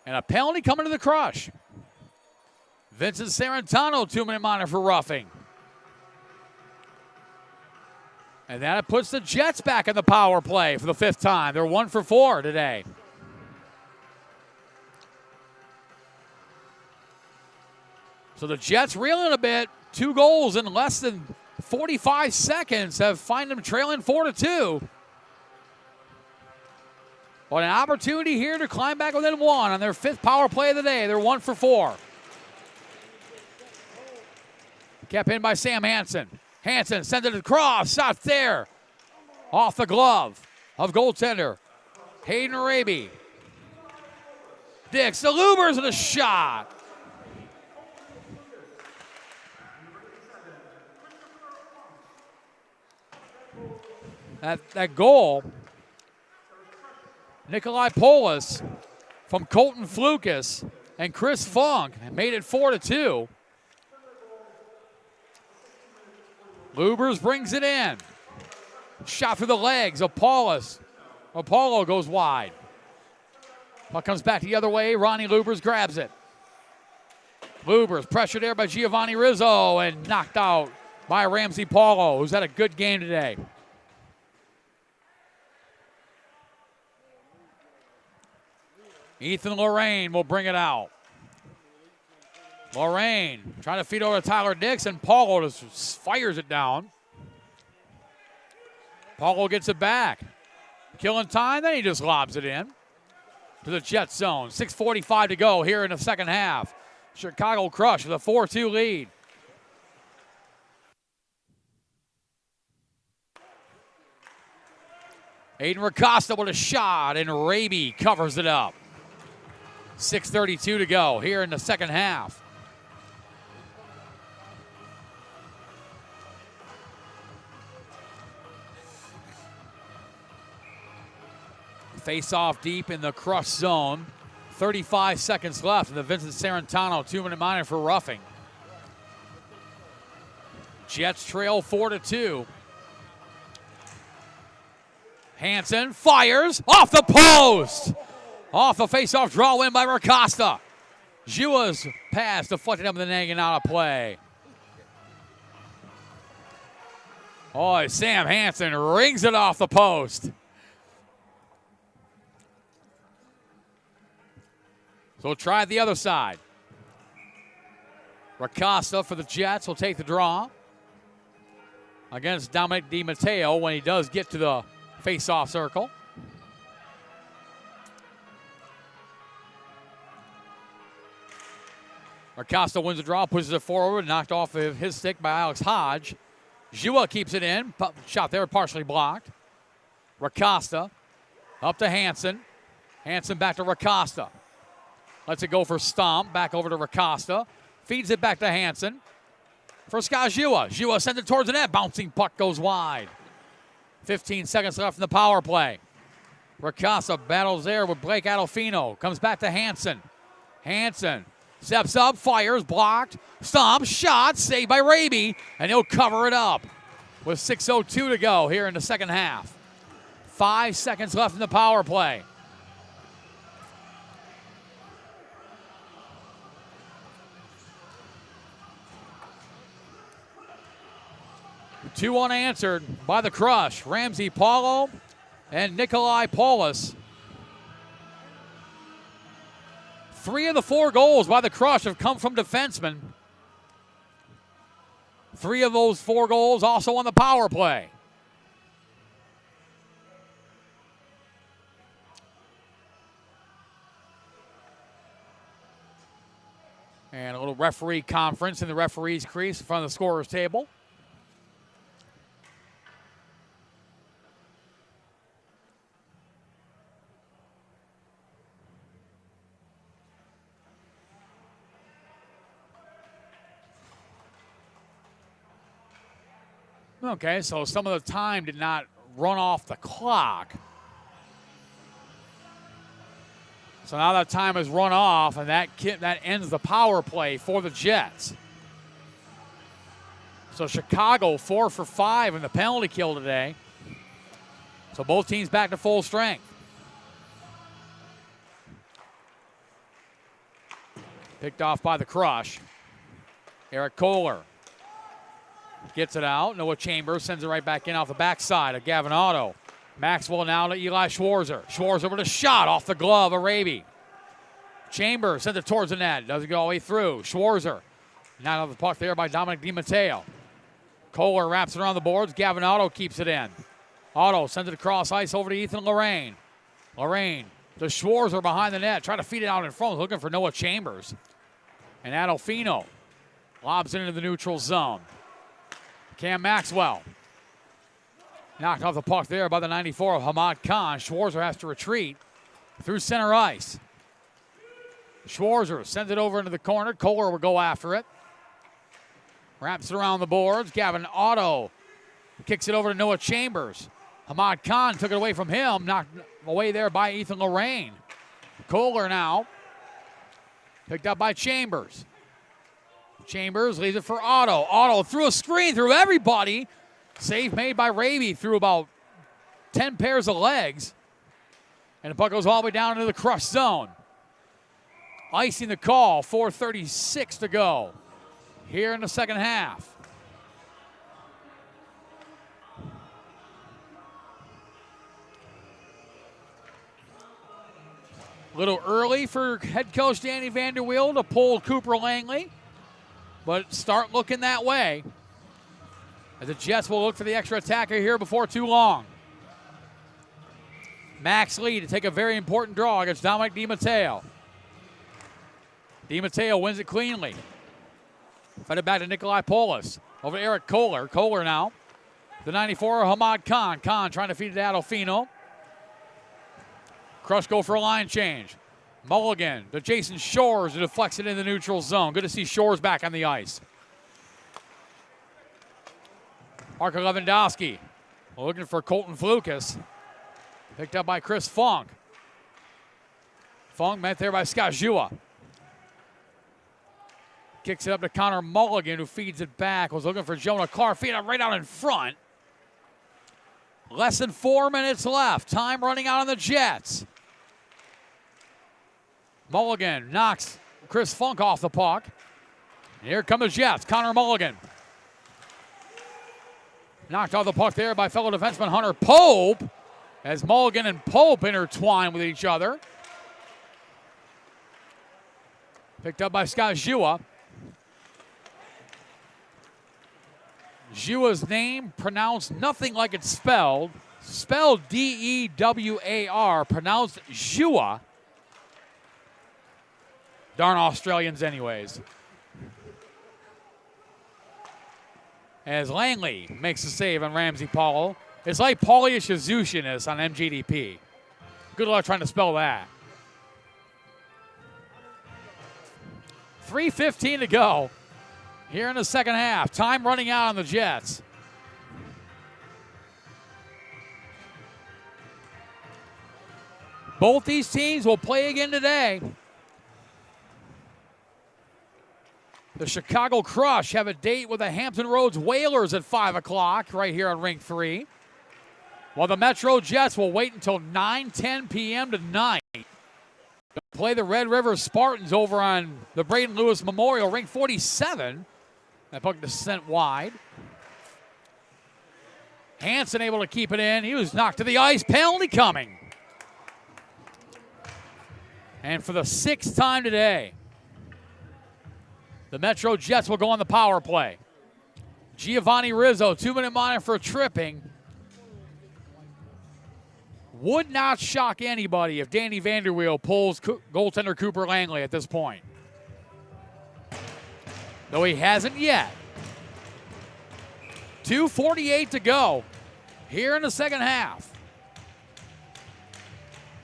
And a penalty coming to the Crush. Vincent Sarantano, 2-minute monitor for roughing. And that puts the Jets back in the power play for the 5th time. They're 1 for 4 today. So the Jets reeling a bit. 2 goals in less than 45 seconds have find them trailing 4-2. But an opportunity here to climb back within 1 on their 5th power play of the day. They're 1 for 4. Kept in by Sam Hansen. Hansen sends it across, out there. Off the glove of goaltender Hayden Araby. Dix, the Lubers and a shot. That goal Nikolai Polis from Colton Flukas and Chris Funk made it 4-2. Lubers brings it in. Shot through the legs of Paulus. Apollo goes wide. Puck comes back the other way. Ronnie Lubers grabs it. Lubers pressured there by Giovanni Rizzo and knocked out by Ramsey Paulo, who's had a good game today. Ethan Lorraine will bring it out. Lorraine trying to feed over to Tyler Dix, and Paulo just fires it down. Paulo gets it back. Killing time, then he just lobs it in to the Jet zone. 6:45 to go here in the second half. Chicago Crush with a 4-2 lead. Aiden Racosta with a shot, and Raby covers it up. 6:32 to go here in the second half. Face off deep in the Crush zone. 35 seconds left in the Vincent Sarantano 2-minute minor for roughing. Jets trail 4-2. Hansen fires off the post. Off the face-off draw win by Racosta. Jua's pass deflected up the net and out of play. Oh, Sam Hansen rings it off the post. So we'll try the other side. Racosta for the Jets will take the draw against Dominic DiMatteo when he does get to the face-off circle. Racosta wins the draw, pushes it forward, knocked off of his stick by Alex Hodge. Jua keeps it in. Shot there, partially blocked. Racosta up to Hansen. Hansen back to Racosta. Lets it go for Stomp. Back over to Racosta. Feeds it back to Hansen. For Scott Jua. Jua sends it towards the net. Bouncing puck goes wide. 15 seconds left in the power play. Racosta battles there with Blake Adolfino. Comes back to Hansen. Hansen steps up, fires, blocked. Stomp, shot, saved by Raby. And he'll cover it up with 6:02 to go here in the second half. 5 seconds left in the power play. Two unanswered by the Crush. Ramsey Paulo and Nikolai Paulus. 3 of the 4 goals by the Crush have come from defensemen. 3 of those 4 goals also on the power play. And a little referee conference in the referee's crease in front of the scorer's table. Okay, so some of the time did not run off the clock. So now that time has run off, and that ends the power play for the Jets. So Chicago 4 for 5 in the penalty kill today. So both teams back to full strength. Picked off by the Crush. Eric Kohler gets it out. Noah Chambers sends it right back in off the backside of Gavin Otto. Maxwell now to Eli Schwarzer. Schwarzer with a shot off the glove of Raby. Chambers sends it towards the net. Doesn't go all the way through. Schwarzer. Not on the puck there by Dominic DiMatteo. Kohler wraps it around the boards. Gavin Otto keeps it in. Otto sends it across ice over to Ethan Lorraine. Lorraine to Schwarzer behind the net. Trying to feed it out in front. Looking for Noah Chambers. And Adolfino lobs it into the neutral zone. Cam Maxwell. Knocked off the puck there by the 94 of Hamad Khan. Schwarzer has to retreat through center ice. Schwarzer sends it over into the corner. Kohler will go after it. Wraps it around the boards. Gavin Otto kicks it over to Noah Chambers. Hamad Khan took it away from him, knocked away there by Ethan Lorraine. Kohler now. Picked up by Chambers. Chambers leaves it for Otto. Otto threw a screen through everybody. Save made by Raby through about 10 pairs of legs. And the puck goes all the way down into the crush zone. Icing the call, 4:36 to go here in the second half. A little early for head coach Danny Vanderweel to pull Cooper Langley, but start looking that way. As the Jets will look for the extra attacker here before too long. Max Lee to take a very important draw against Dominic DiMatteo. DiMatteo wins it cleanly. Fed it back to Nikolai Polis. Over to Eric Kohler. Kohler now. The 94, Hamad Khan. Khan trying to feed it to Adolfino. Crush go for a line change. Mulligan to Jason Shores, who deflects it in the neutral zone. Good to see Shores back on the ice. Marko Lewandowski looking for Colton Flukas. Picked up by Chris Funk. Funk met there by Scott Jua. Kicks it up to Connor Mulligan, who feeds it back. Was looking for Jonah Clark. Feed it right out in front. Less than 4 minutes left. Time running out on the Jets. Mulligan knocks Chris Funk off the puck. And here come the Jets. Connor Mulligan. Knocked off the puck there by fellow defenseman Hunter Pope. As Mulligan and Pope intertwine with each other. Picked up by Scott Jua. Jua's name pronounced nothing like it's spelled. Spelled D-E-W-A-R, pronounced Jua. Darn Australians anyways. As Langley makes a save on Ramsey Paulo. It's like Paulia Shazushinis on MJDP. Good luck trying to spell that. 3:15 to go here in the second half. Time running out on the Jets. Both these teams will play again today. The Chicago Crush have a date with the Hampton Roads Whalers at 5 o'clock right here on Rink 3. While the Metro Jets will wait until 9:10 p.m. tonight. Play the Red River Spartans over on the Braden Lewis Memorial, Rink 47. That puck descent wide. Hansen able to keep it in. He was knocked to the ice. Penalty coming. And for the 6th time today, the Metro Jets will go on the power play. Giovanni Rizzo, 2-minute monitor for tripping. Would not shock anybody if Danny Vanderweel pulls goaltender Cooper Langley at this point. Though he hasn't yet. 2:48 to go here in the second half.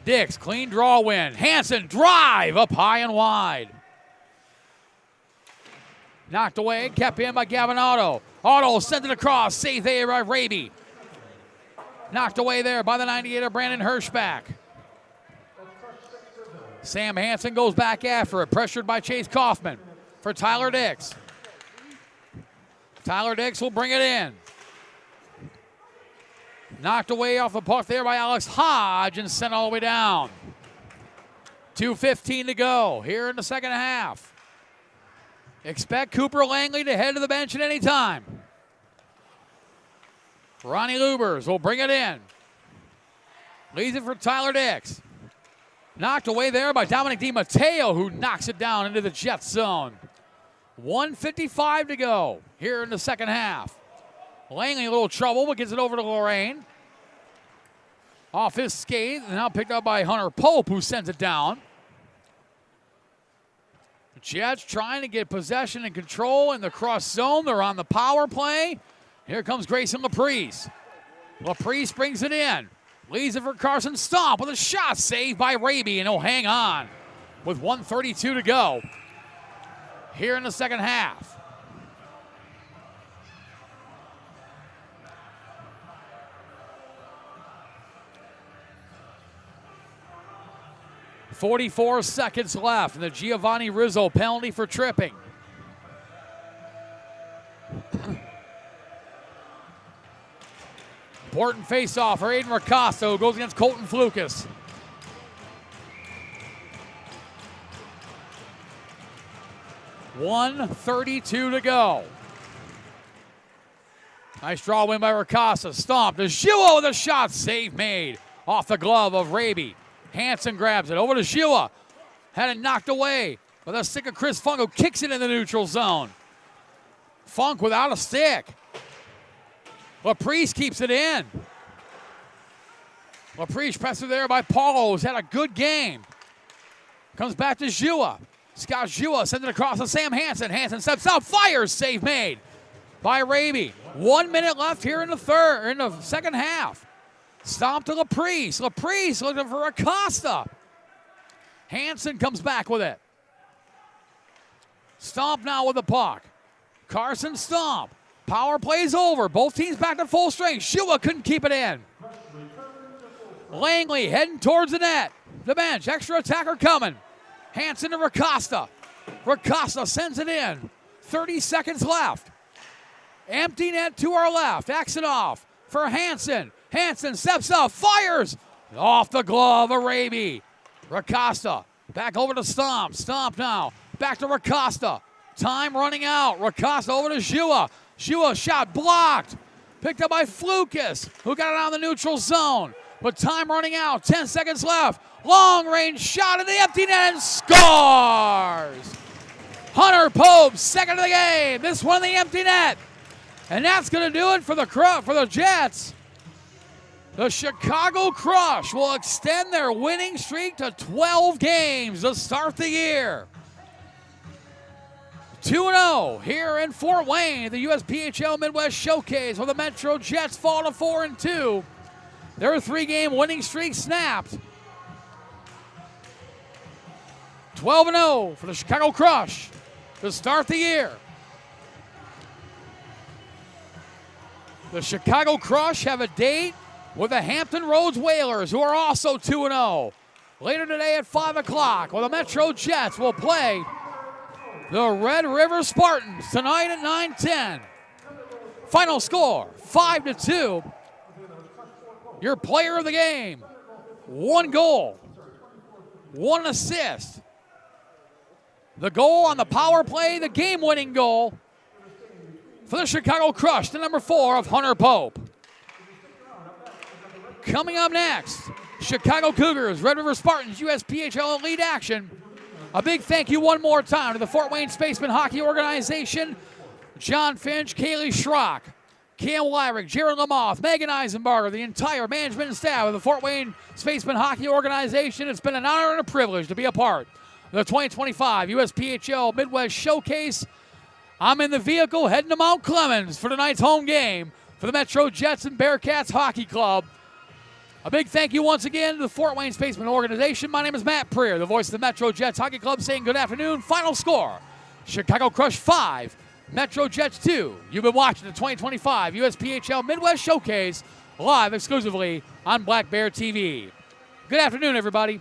Dix, clean draw win. Hansen, drive up high and wide. Knocked away, kept in by Gavin Otto. Otto sent it across, saved there by Raby. Knocked away there by the 98 of Brandon Hirschbach. Sam Hansen goes back after it, pressured by Chase Kaufman for Tyler Dix. Tyler Dix will bring it in. Knocked away off the puck there by Alex Hodge and sent all the way down. 2:15 to go here in the second half. Expect Cooper Langley to head to the bench at any time. Ronnie Lubers will bring it in. Leaves it for Tyler Dix. Knocked away there by Dominic DiMatteo, who knocks it down into the Jets zone. 1:55 to go here in the second half. Langley a little trouble, but gets it over to Lorraine. Off his skate, and now picked up by Hunter Pope, who sends it down. The Jets trying to get possession and control in the cross zone. They're on the power play. Here comes Grayson Laprise. Laprise brings it in. Leaves it for Carson Stomp with a shot saved by Raby, and he'll hang on with 1:32 to go here in the second half. 44 seconds left, and the Giovanni Rizzo penalty for tripping. Important face-off for Aiden Ricosta, who goes against Colton Flukas. .132 to go. Nice draw win by Ricosta. Stomped. Shua with a shot. Save made off the glove of Raby. Hansen grabs it. Over to Shua. Had it knocked away with a stick of Chris Funk, who kicks it in the neutral zone. Funk without a stick. Laprice keeps it in. Laprice pressed there by Paulo, who's had a good game. Comes back to Shua. Scott Shua sends it across to Sam Hansen. Hansen steps out, fires, save made by Raby. 1 minute left here in the second half. Stomp to Laprice. Laprice looking for Acosta. Hansen comes back with it. Stomp now with the puck. Carson Stomp. Power plays over. Both teams back to full strength. Shua couldn't keep it in. Langley heading towards the net. The bench. Extra attacker coming. Hansen to Ricosta. Ricosta sends it in. 30 seconds left. Empty net to our left. Axonoff for Hansen. Hansen steps up. Fires. Off the glove of Raby. Ricosta back over to Stomp. Stomp now. Back to Ricosta. Time running out. Ricosta over to Shua. Shua shot blocked. Picked up by Flukas, who got it on the neutral zone. But time running out. 10 seconds left. Long range shot in the empty net and scores. Hunter Pope, second of the game. This one in the empty net. And that's going to do it for the Jets. The Chicago Crush will extend their winning streak to 12 games to start the year. 2-0 here in Fort Wayne, the USPHL Midwest Showcase, where the Metro Jets fall to 4-2. Their 3-game winning streak snapped. 12-0 for the Chicago Crush to start the year. The Chicago Crush have a date with the Hampton Roads Whalers, who are also 2-0. Later today at 5 o'clock, where the Metro Jets will play the Red River Spartans tonight at 9:10. Final score, 5-2. Your player of the game, 1 goal, 1 assist. The goal on the power play, the game-winning goal for the Chicago Crush, the number 4 of Hunter Pope. Coming up next, Chicago Cougars, Red River Spartans, USPHL Elite Action. A big thank you one more time to the Fort Wayne Spaceman Hockey Organization, John Finch, Kaylee Schrock, Cam Lyrick, Jared Lamoth, Megan Eisenbarger, the entire management and staff of the Fort Wayne Spaceman Hockey Organization. It's been an honor and a privilege to be a part of the 2025 USPHL Midwest Showcase. I'm in the vehicle heading to Mount Clemens for tonight's home game for the Metro Jets and Bearcats Hockey Club. A big thank you once again to the Fort Wayne Spaceman Organization. My name is Matt Preer, the voice of the Metro Jets Hockey Club, saying good afternoon. Final score, Chicago Crush 5, Metro Jets 2. You've been watching the 2025 USPHL Midwest Showcase live exclusively on Black Bear TV. Good afternoon, everybody.